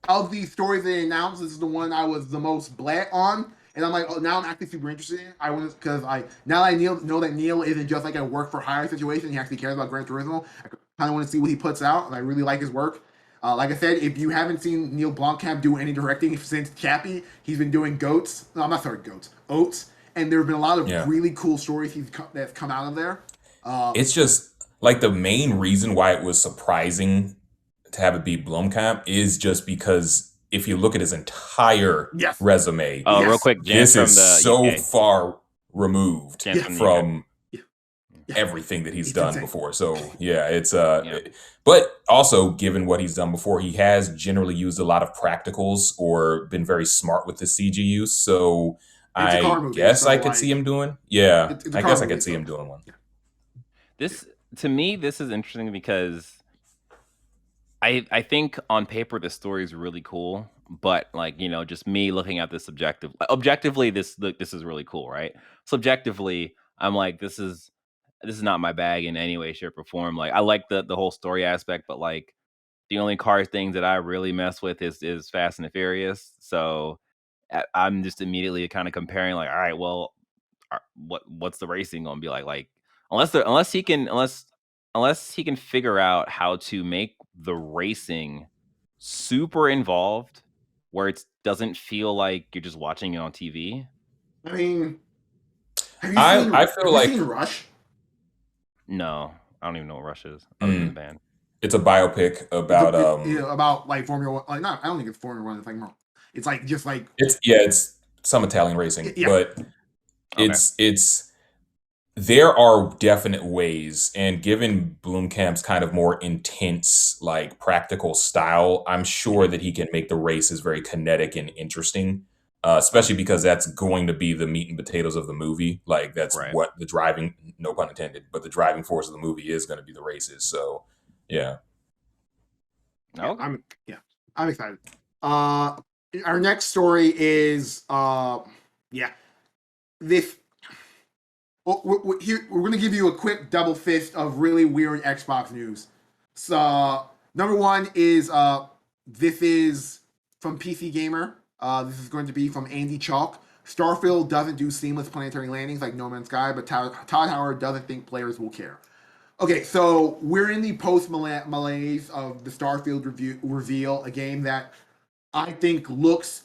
of the stories they announced, this is the one I was the most blat on, and I'm like, oh, now I'm actually super interested in it. I want, because now I know that Neil isn't just like a work for hire situation. He actually cares about Gran Turismo. I kind of want to see what he puts out, and I really like his work. Like I said, if you haven't seen Neil Blomkamp do any directing since Chappie, he's been doing Oats, and there have been a lot of really cool stories that's come out of there. It's just like the main reason why it was surprising to have it be Blomkamp is just because if you look at his entire resume, real quick, this is so far removed from everything that he's done insane. Before. So yeah, it's but also given what he's done before, he has generally used a lot of practicals or been very smart with the CG use. So I guess I could see him doing. Yeah, I guess I could see him doing one. This, to me, this is interesting because I think on paper the story is really cool, but like, you know, just me looking at this objectively, this is really cool, right? Subjectively, I'm like, this is not my bag in any way, shape, or form. Like, I like the whole story aspect, but like the only car things that I really mess with is Fast and the Furious. So I'm just immediately kind of comparing, like, all right, well, what's the racing gonna be like? Like, unless he can figure out how to make the racing super involved, where it doesn't feel like you're just watching it on TV. I mean, Have you I seen? I feel Have you like seen Rush? No, I don't even know what Rush is other than the band. it's a biopic about About like Formula One. Like, not. I don't think it's Formula One. It's like more. It's like just like it's some Italian racing, yeah. but Okay. it's there are definite ways, and given Bloomcamp's kind of more intense, like practical style, I'm sure that he can make the races very kinetic and interesting. Especially because that's going to be the meat and potatoes of the movie. Like that's Right. what the driving, no pun intended, but the driving force of the movie is going to be the races. So, yeah. Okay. I'm excited. Our next story is yeah, this. Well, we're going to give you a quick double fist of really weird Xbox news. So number one is this is from PC Gamer. This is going to be from Andy Chalk. Starfield doesn't do seamless planetary landings like No Man's Sky, but Todd Howard doesn't think players will care. Okay, so we're in the post malaise of the Starfield reveal, a game that I think looks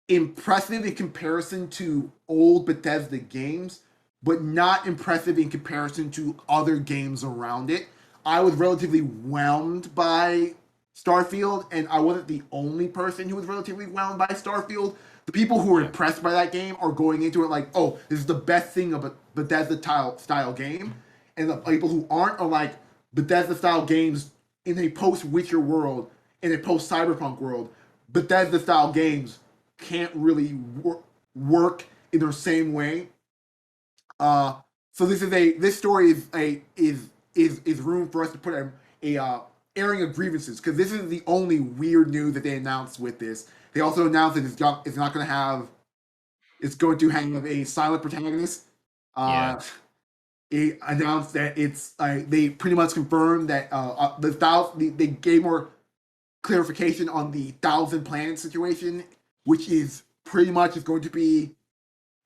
impressive in comparison to old Bethesda games, but not impressive in comparison to other games around it. I was relatively whelmed by Starfield, and I wasn't the only person who was relatively whelmed by Starfield. The people who were Yeah. impressed by that game are going into it like, oh, this is the best thing of a Bethesda style game. And the people who aren't are like, Bethesda style games in a post Witcher world, in a post Cyberpunk world, Bethesda style games can't really work in the same way. So this story is room for us to put a airing of grievances, because this is the only weird news that they announced with this. They also announced that it's not going to have, it's going to have a silent protagonist. Yeah. It announced that it's they pretty much confirmed that they gave more clarification on the 1,000 planet situation, which is pretty much is going to be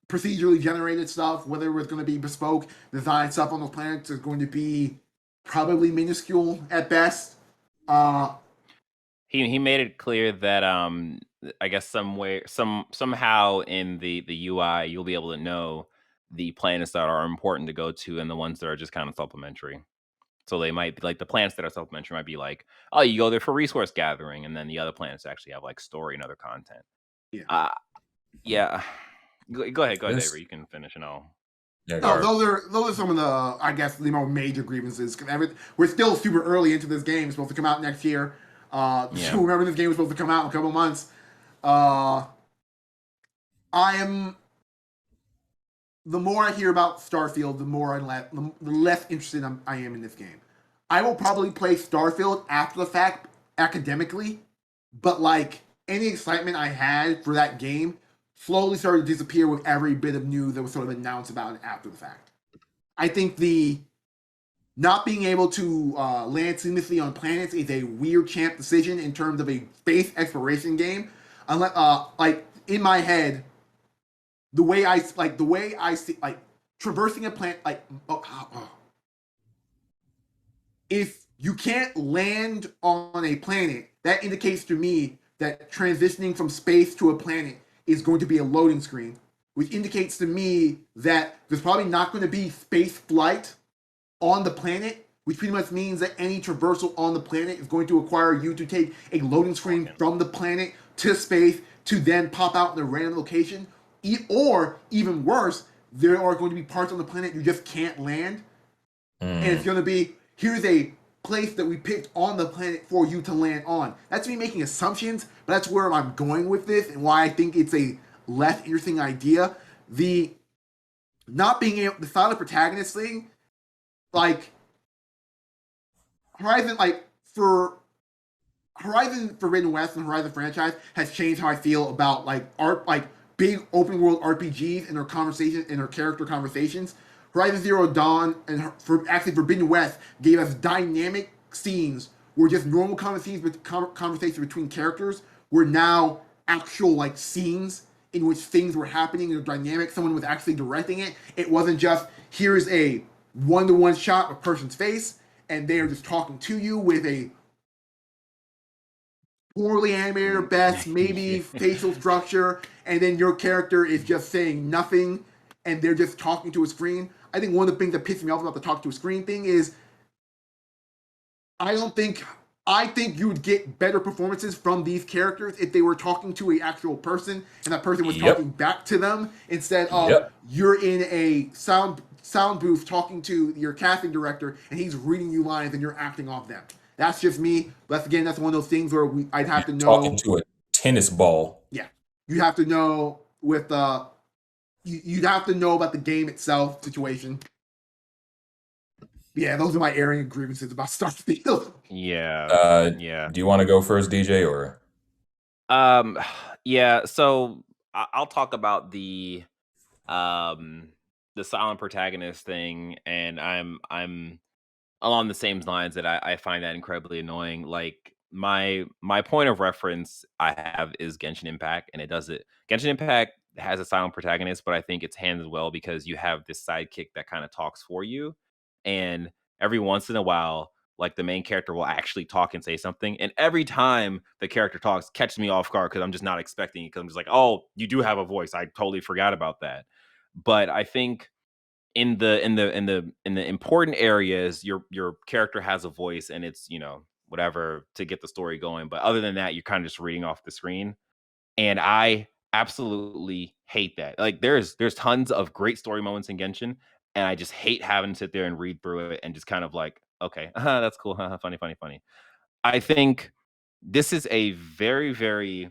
procedurally generated stuff. Whether it's going to be bespoke design stuff on those planets is going to be probably minuscule at best. He made it clear that I guess somehow in the UI you'll be able to know the planets that are important to go to and the ones that are just kind of supplementary. So they might be like the planets that are supplementary might be like, oh, you go there for resource gathering, and then the other planets actually have like story and other content. Yeah. Yeah. Go ahead, This- Avery. You can finish and all. Yeah, No, Gar. those are some of the, I guess, the more major grievances. We're still super early into this game. It's supposed to come out next year. Yeah. So remember, this game was supposed to come out in a couple months. The more I hear about Starfield, the less interested I am in this game. I will probably play Starfield after the fact academically, but like any excitement I had for that game slowly started to disappear with every bit of news that was sort of announced about it after the fact. I think the not being able to land seamlessly on planets is a weird champ decision in terms of a space exploration game. Unless, like in my head, the way I see like traversing a planet, like if you can't land on a planet, that indicates to me that transitioning from space to a planet is going to be a loading screen, which indicates to me that there's probably not going to be space flight on the planet, which pretty much means that any traversal on the planet is going to require you to take a loading screen from the planet to space to then pop out in a random location. Or even worse, there are going to be parts on the planet you just can't land. And it's going to be, here's a place that we picked on the planet for you to land on. That's me making assumptions, but that's where I'm going with this and why I think it's a less interesting idea. The not being able, the silent protagonist thing, like Horizon, like for Horizon Forbidden West and Horizon franchise has changed how I feel about like art, like big open world RPGs and their conversations and their character conversations. Horizon Zero Dawn and actually Forbidden West gave us dynamic scenes where just normal conversations between characters were now actual like scenes in which things were happening in a dynamic. Someone was actually directing it. It wasn't just here's a one-to-one shot of a person's face and they are just talking to you with a poorly animated or best, maybe facial structure, and then your character is just saying nothing and they're just talking to a screen. I think one of the things that pisses me off about the talk to a screen thing is I don't think I think you would get better performances from these characters if they were talking to an actual person and that person was Yep. talking back to them instead of Yep. you're in a sound booth talking to your casting director and he's reading you lines and you're acting off them. That's just me. But again, that's one of those things where I'd have to know. Talking to a tennis ball. Yeah, you have to know with you'd have to know about the game itself situation. Yeah, those are my airing grievances about Starfield. Yeah. Yeah. Do you want to go first, DJ, or? Yeah, so I'll talk about the silent protagonist thing, and I'm along the same lines that I find that incredibly annoying. Like my point of reference I have is Genshin Impact, and it does it. Genshin Impact has a silent protagonist, but I think it's handled well because you have this sidekick that kind of talks for you, and every once in a while, like the main character will actually talk and say something, and every time the character talks, catches me off guard because I'm just not expecting it. Because I'm just like, oh, you do have a voice. I totally forgot about that. But I think in the important areas your character has a voice and it's whatever to get the story going, but other than that you're kind of just reading off the screen, and I absolutely hate that. Like there's tons of great story moments in Genshin, and I just hate having to sit there and read through it and just kind of like, okay, that's cool, funny, funny, funny. I think this is a very, very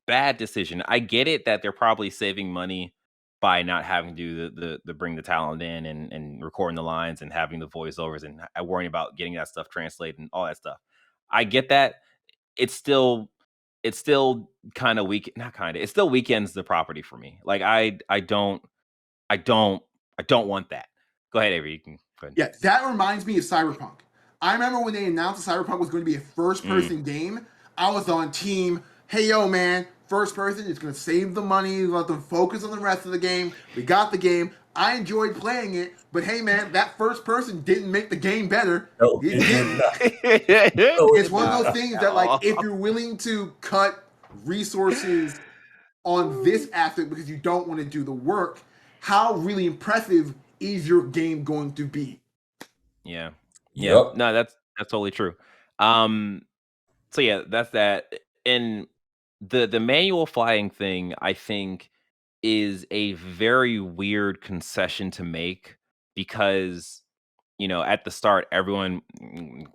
bad decision. I get it that they're probably saving money by not having to do the bring the talent in and recording the lines and having the voiceovers and worrying about getting that stuff translated and all that stuff. I get that. It's still kind of weak, not kind of. It still weakends the property for me. Like I don't I don't want that. Go ahead, Avery. You can go ahead. Yeah, that reminds me of Cyberpunk. I remember when they announced that Cyberpunk was going to be a first-person game. I was on team, hey, yo, man, first person, it's going to save the money, let them focus on the rest of the game. We got the game. I enjoyed playing it, but hey, man, that first person didn't make the game better. No, It it didn't. did not. No, It's it one did of those not. things that, like, if you're willing to cut resources on this aspect because you don't want to do the work, how really impressive is your game going to be? Yeah. Yep. No, that's totally true. So yeah, that's that. And the manual flying thing, I think, is a very weird concession to make because at the start, everyone,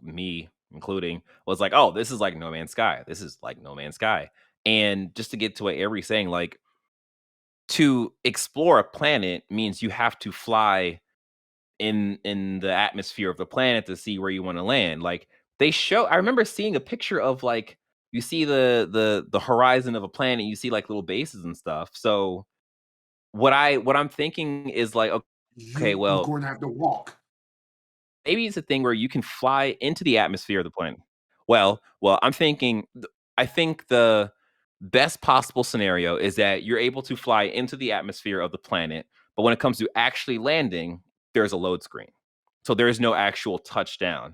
me including, was like, "Oh, this is like No Man's Sky. This is like No Man's Sky." And just to get to what Avery's saying, like to explore a planet means you have to fly in the atmosphere of the planet to see where you want to land. Like I remember seeing a picture of like you see the horizon of a planet, you see like little bases and stuff. So what I'm thinking is like, okay, You're well, going to have to walk. maybe it's a thing where you can fly into the atmosphere of the planet. Well, I'm thinking I think the best possible scenario is that you're able to fly into the atmosphere of the planet, but when it comes to actually landing, there's a load screen. So there's no actual touchdown.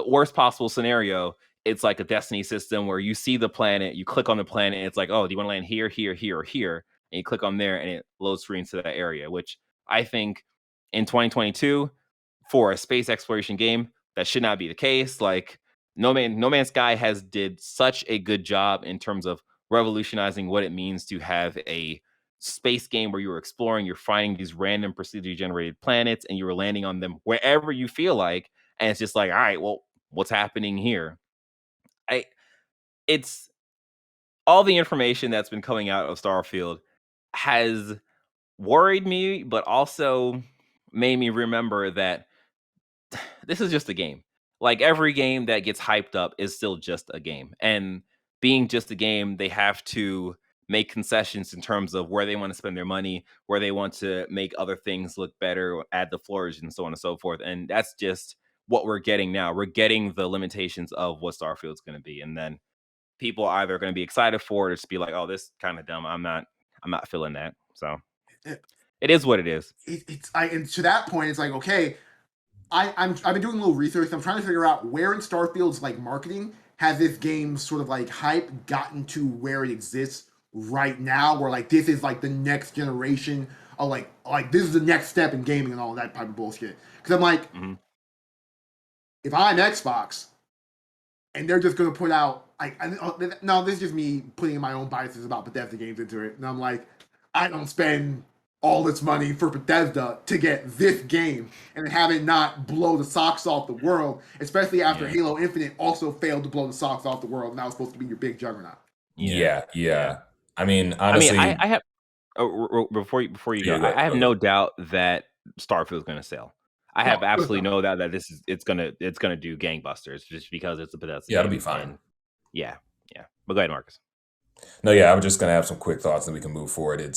Worst possible scenario, it's like a Destiny system where you see the planet, you click on the planet, and it's like, oh, do you want to land here, here, here, or here? And you click on there, and it loads screens to that area, which I think in 2022 for a space exploration game, that should not be the case. Like No Man's Sky has did such a good job in terms of revolutionizing what it means to have a space game where you're exploring, you're finding these random procedurally generated planets, and you're landing on them wherever you feel like. And it's just like, all right, well, what's happening here? I it's all the information that's been coming out of Starfield has worried me, but also made me remember that this is just a game. Like every game that gets hyped up is still just a game. And being just a game, they have to make concessions in terms of where they want to spend their money, where they want to make other things look better, or add the flourish, and so on and so forth. And that's just what we're getting now. We're getting the limitations of what Starfield's going to be. And then people are either going to be excited for it or just be like, oh, this kind of dumb. I'm not feeling that. So it is what it is. And to that point, it's like, okay, I've been doing a little research. I'm trying to figure out where in Starfield's like marketing has this game sort of like hype gotten to where it exists right now, where like this is like the next generation like this is the next step in gaming and all that type of bullshit. Because I'm like, if I'm Xbox and they're just gonna put out no, this is just me putting my own biases about Bethesda games into it, and I'm like, I don't spend all this money for Bethesda to get this game and have it not blow the socks off the world, especially after Halo Infinite also failed to blow the socks off the world, and that was supposed to be your big juggernaut. Yeah. I mean, honestly, I have before you go, I have no doubt that Starfield is going to sell. I have absolutely no doubt that it's gonna do gangbusters just because it's a Bethesda. Yeah, it'll be fine. And yeah. But go ahead, Marcus. No, yeah, I'm just gonna have some quick thoughts and we can move forward.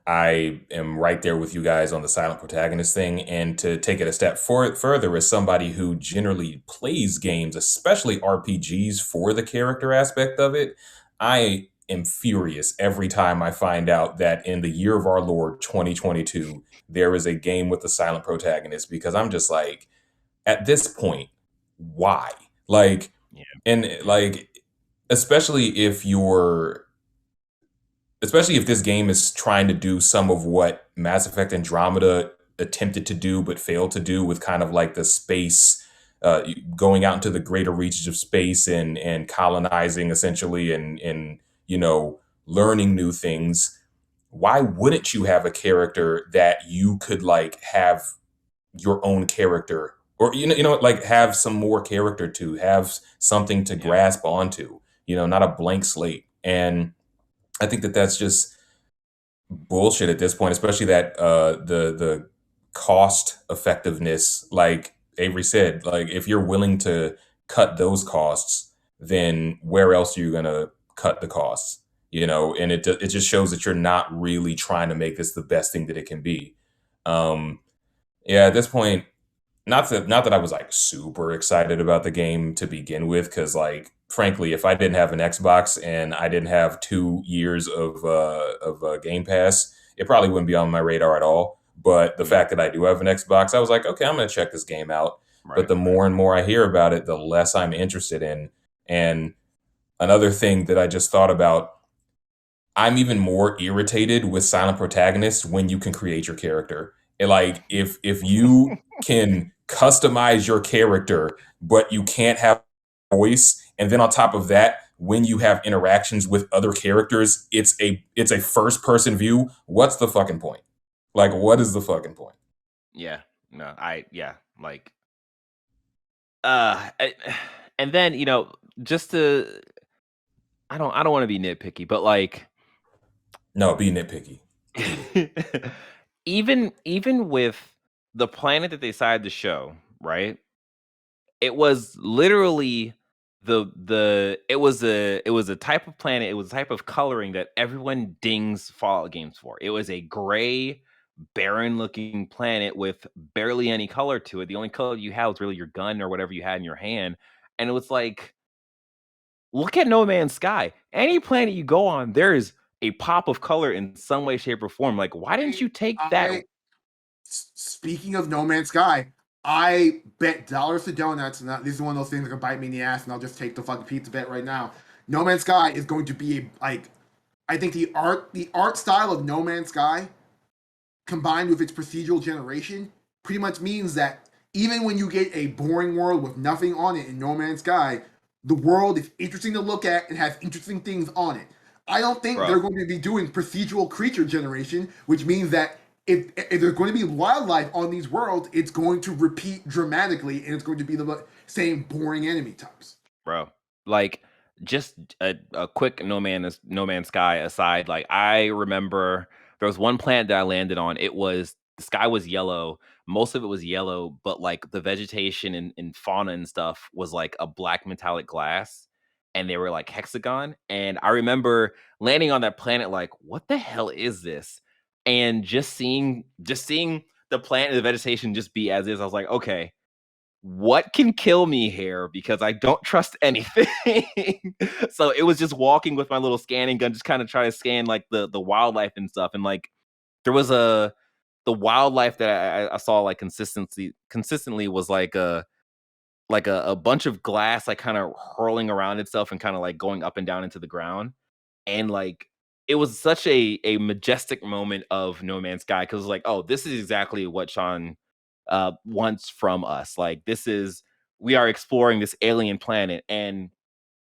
I am right there with you guys on the silent protagonist thing, and to take it a step further, as somebody who generally plays games, especially RPGs, for the character aspect of it, I am furious every time I find out that in the year of our Lord 2022 there is a game with a silent protagonist, because I'm just like, at this point, why? Like, and like, especially if this game is trying to do some of what Mass Effect Andromeda attempted to do but failed to do, with kind of like the space, going out into the greater reaches of space and colonizing essentially, and learning new things. Why wouldn't you have a character that you could like have your own character, or like have some more character to have something to grasp onto, not a blank slate? And I think that that's just bullshit at this point, especially that the cost effectiveness, like Avery said, like if you're willing to cut those costs, then where else are you gonna cut the costs? And it just shows that you're not really trying to make this the best thing that it can be. At this point, not that I was like super excited about the game to begin with, because like frankly, if I didn't have an Xbox and I didn't have 2 years of Game Pass, it probably wouldn't be on my radar at all. But the fact that I do have an Xbox, I was like, okay, I'm going to check this game out. But the more and more I hear about it, the less I'm interested in. And another thing that I just thought about, I'm even more irritated with silent protagonists when you can create your character. And like if you can customize your character, but you can't have a voice, and then on top of that, when you have interactions with other characters, it's a first person view. What's the fucking point? Like, what is the fucking point? And then just to, I don't want to be nitpicky, but like, no, be nitpicky. even with the planet that they decided to show, right? It was literally it was a type of planet, it was a type of coloring that everyone dings Fallout games for. It was a gray, barren looking planet with barely any color to it. The only color you had was really your gun or whatever you had in your hand. And it was like, look at No Man's Sky. Any planet you go on, there is a pop of color in some way, shape, or form. Like, why didn't you take that? Speaking of No Man's Sky, I bet dollars to donuts, and this is one of those things that can bite me in the ass, and I'll just take the fucking pizza bet right now. No Man's Sky is going to be I think the art style of No Man's Sky, combined with its procedural generation, pretty much means that even when you get a boring world with nothing on it in No Man's Sky, the world is interesting to look at and has interesting things on it. I don't think they're going to be doing procedural creature generation, which means that if there's going to be wildlife on these worlds, it's going to repeat dramatically, and it's going to be the same boring enemy types. Bro, like, just a quick No Man's Sky aside, like, I remember there was one planet that I landed on. The sky was yellow. Most of it was yellow, but like the vegetation and fauna and stuff was like a black metallic glass, and they were like hexagon. And I remember landing on that planet like, what the hell is this? And just seeing the plant and the vegetation just be as is, I was like, okay, what can kill me here? Because I don't trust anything. So it was just walking with my little scanning gun, just kind of try to scan like the wildlife and stuff. And like there was the wildlife that I saw like consistently was like a bunch of glass like kind of hurling around itself and kind of like going up and down into the ground. And like it was such a majestic moment of No Man's Sky, because like, oh, this is exactly what Sean wants from us. Like, we are exploring this alien planet, and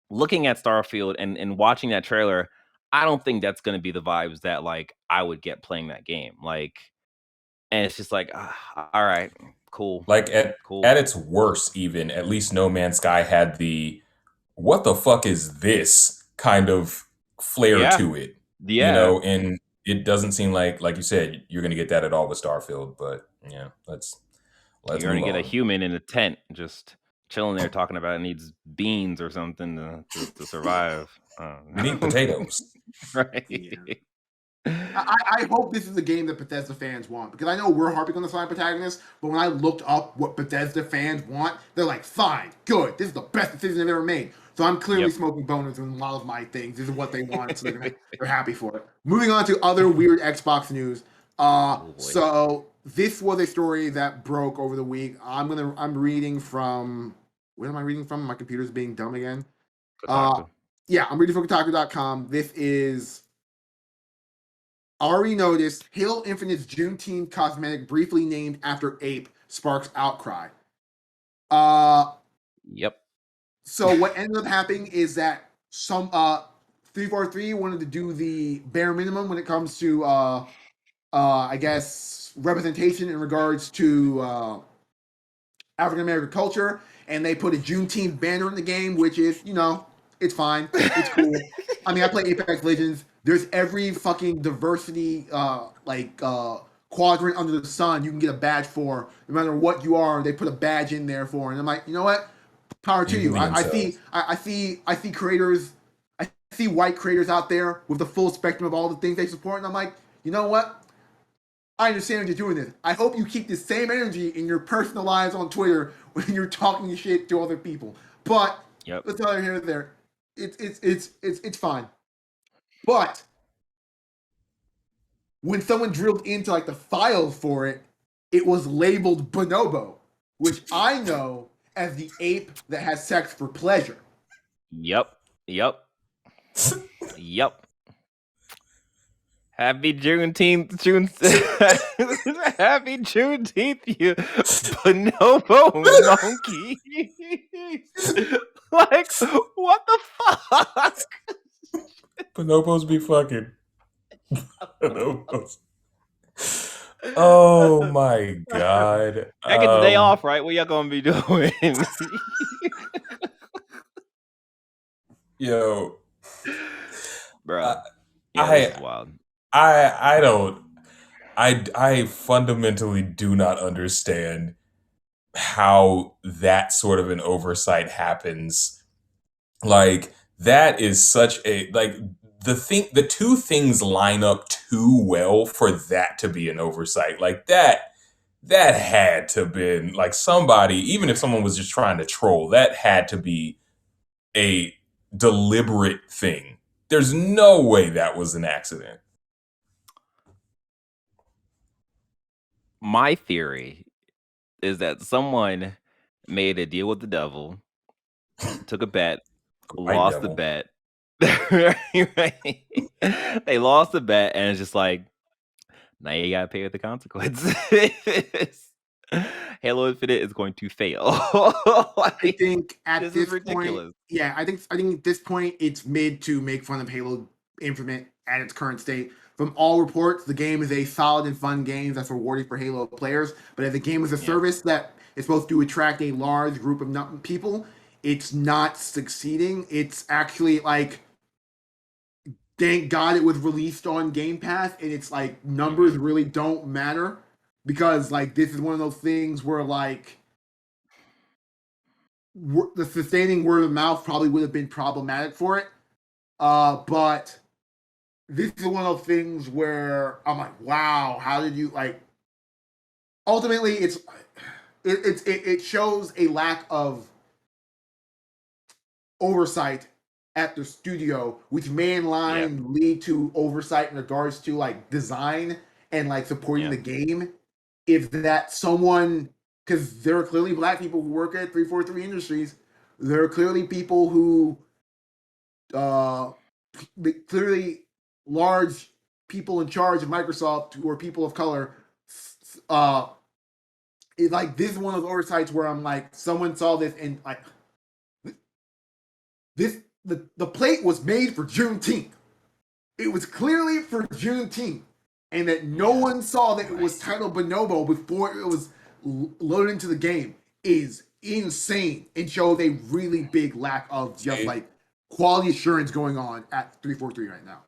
looking at Starfield and watching that trailer, I don't think that's going to be the vibes that like I would get playing that game. Like, and it's just like, all right, cool, Like cool. at its worst, even at least No Man's Sky had the "what the fuck is this" kind of flair Yeah, to it, yeah. and it doesn't seem like you said, you're going to get that at all with Starfield. But yeah, let's You're gonna move get a on. human in a tent just chilling there talking about it needs beans or something to survive. We need potatoes. Right. Yeah. I hope this is a game that Bethesda fans want, because I know we're harping on the side protagonist, but when I looked up what Bethesda fans want, they're like, fine, good, this is the best decision they've ever made. So I'm clearly Yep. smoking boners in a lot of my things. This is what they want, so they're happy for it. Moving on to other weird Xbox news. Oh boy. So this was a story that broke over the week. I'm reading from, where am I reading from? My computer's being dumb again. Kotaku. Yeah, I'm reading from Kotaku.com. This is already noticed Halo Infinite's Juneteenth cosmetic, briefly named after ape, sparks outcry. Yep. So what ended up happening is that some 343 wanted to do the bare minimum when it comes to I guess representation in regards to African American culture, and they put a Juneteenth banner in the game, which is, it's fine, it's cool. I mean, I play Apex Legends. There's every fucking diversity quadrant under the sun you can get a badge for, no matter what you are. They put a badge in there for, and I'm like, you know what? Power to you. Alien I cells. see creators, I see white creators out there with the full spectrum of all the things they support, and I'm like, you know what? I understand you're doing this. I hope you keep the same energy in your personal lives on Twitter when you're talking shit to other people. But Yep. let's other here and there. It's fine. But when someone drilled into like the files for it, it was labeled Bonobo, which I know as the ape that has sex for pleasure. Yep. Yep. Yep. Happy Juneteenth, Happy Juneteenth, you bonobo monkey. Like, what the fuck? Bonobos be fucking. Bonobos. Oh my god. I get the day off, right? What y'all gonna be doing? Yo, Bro. Yeah, this is wild. I don't. I fundamentally do not understand how that sort of an oversight happens. Like, that is such a, like, the two things line up too well for that to be an oversight. Like, that had to been like somebody, even if someone was just trying to troll, that had to be a deliberate thing. There's no way that was an accident. My theory is that someone made a deal with the devil, took a bet, lost the bet. Right? They lost the bet, and it's just like, now you gotta pay with the consequences. Halo Infinite is going to fail. I think at this this is ridiculous. point, yeah, I think at this point it's mid to make fun of Halo Infinite at its current state. From all reports, the game is a solid and fun game that's rewarding for Halo players. But as a game as a service that is supposed to attract a large group of people, it's not succeeding. It's actually like, thank God it was released on Game Pass, and it's like numbers really don't matter, because like this is one of those things where like the sustaining word of mouth probably would have been problematic for it. But this is one of those things where I'm like, wow, how did you like? Ultimately, it shows a lack of oversight at the studio, which may in line lead to oversight in regards to like design and like supporting the game. If that someone, because there are clearly black people who work at 343 Industries, there are clearly people who clearly large people in charge of Microsoft who are people of color, like this is one of those oversights where I'm like, someone saw this and like the plate was made for Juneteenth. It was clearly for Juneteenth, and that no one saw that it was titled Bonobo before it was loaded into the game is insane and shows a really big lack of just like quality assurance going on at 343 right now.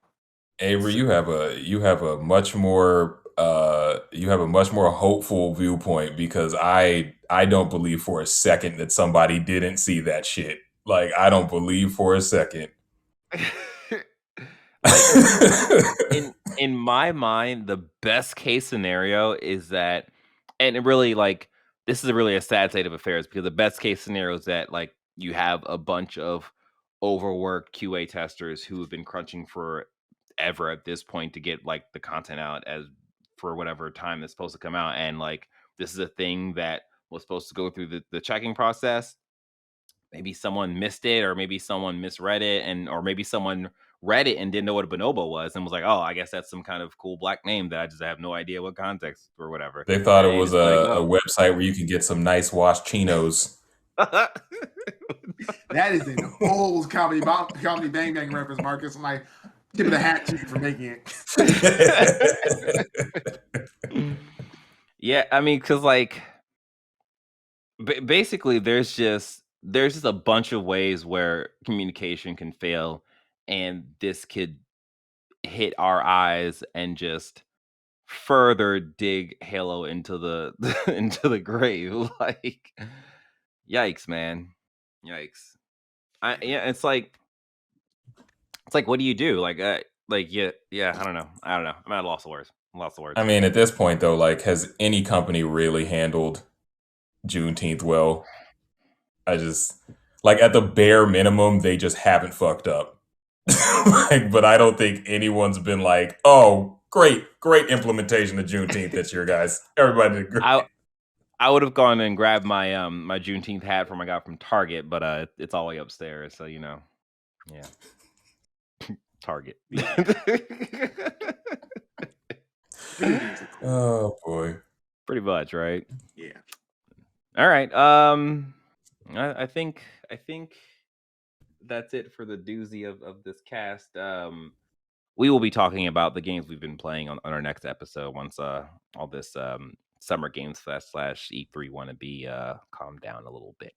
Avery, you have a much more hopeful viewpoint, because I don't believe for a second that somebody didn't see that shit. Like, I don't believe for a second. in my mind, the best case scenario is that, and it really, like, this is really a sad state of affairs, because the best case scenario is that, like, you have a bunch of overworked QA testers who have been crunching forever at this point to get like the content out as for whatever time it's supposed to come out, and like this is a thing that was supposed to go through the checking process. Maybe someone missed it, or maybe someone misread it, or maybe someone read it and didn't know what a bonobo was and was like, oh, I guess that's some kind of cool black name that I just have no idea what context or whatever. They thought it And was it's like, a website where you can get some nice washed chinos. That is an old comedy bang bang reference, Marcus. I'm like, tip of the hat to you for making it. Yeah, I mean, because like basically there's just a bunch of ways where communication can fail, and this could hit our eyes and just further dig Halo into the into the grave. Like, yikes, man, yikes. It's like what do you do? Like I don't know. I'm at a loss of words. I mean, at this point though, like, has any company really handled Juneteenth well? I just, like, at the bare minimum, they just haven't fucked up. Like, but I don't think anyone's been like, oh, great implementation of Juneteenth this year, guys. Everybody did great. I would have gone and grabbed my my Juneteenth hat I got from Target, but it's all the way upstairs, so you know, yeah. Target. Oh boy. Pretty much, right? Yeah. All right. I think that's it for the doozy of this cast. We will be talking about the games we've been playing on our next episode once all this Summer Games Fest / E3 wannabe calm down a little bit.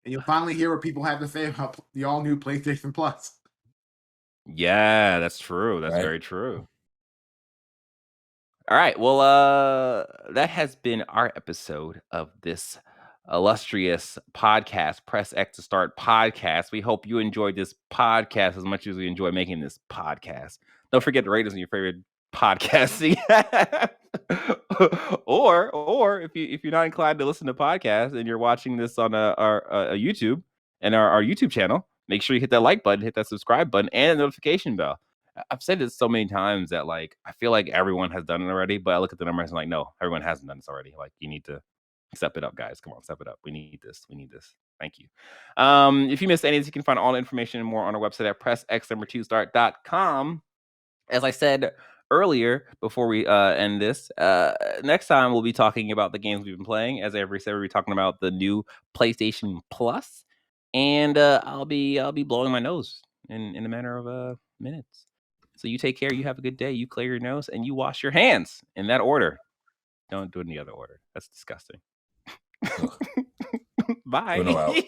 And you'll finally hear what people have to say about the all new PlayStation Plus. Yeah, that's true. That's very true. All right. Well, that has been our episode of this illustrious podcast, Press X to Start podcast. We hope you enjoyed this podcast as much as we enjoy making this podcast. Don't forget to rate us on your favorite podcasting app. or if you're not inclined to listen to podcasts and you're watching this on our YouTube and our YouTube channel, make sure you hit that like button, hit that subscribe button, and the notification bell. I've said this so many times that like I feel like everyone has done it already, but I look at the numbers and I'm like, no, everyone hasn't done this already. Like, you need to step it up, guys. Come on, step it up. We need this. Thank you. If you missed any of this, you can find all the information and more on our website at pressx2start.com. As I said earlier, before we end this, next time we'll be talking about the games we've been playing. As Avery said, we'll be talking about the new PlayStation Plus, and I'll be blowing my nose in a matter of minutes. So you take care, you have a good day, you clear your nose, and you wash your hands in that order. Don't do it in the other order. That's disgusting. Bye.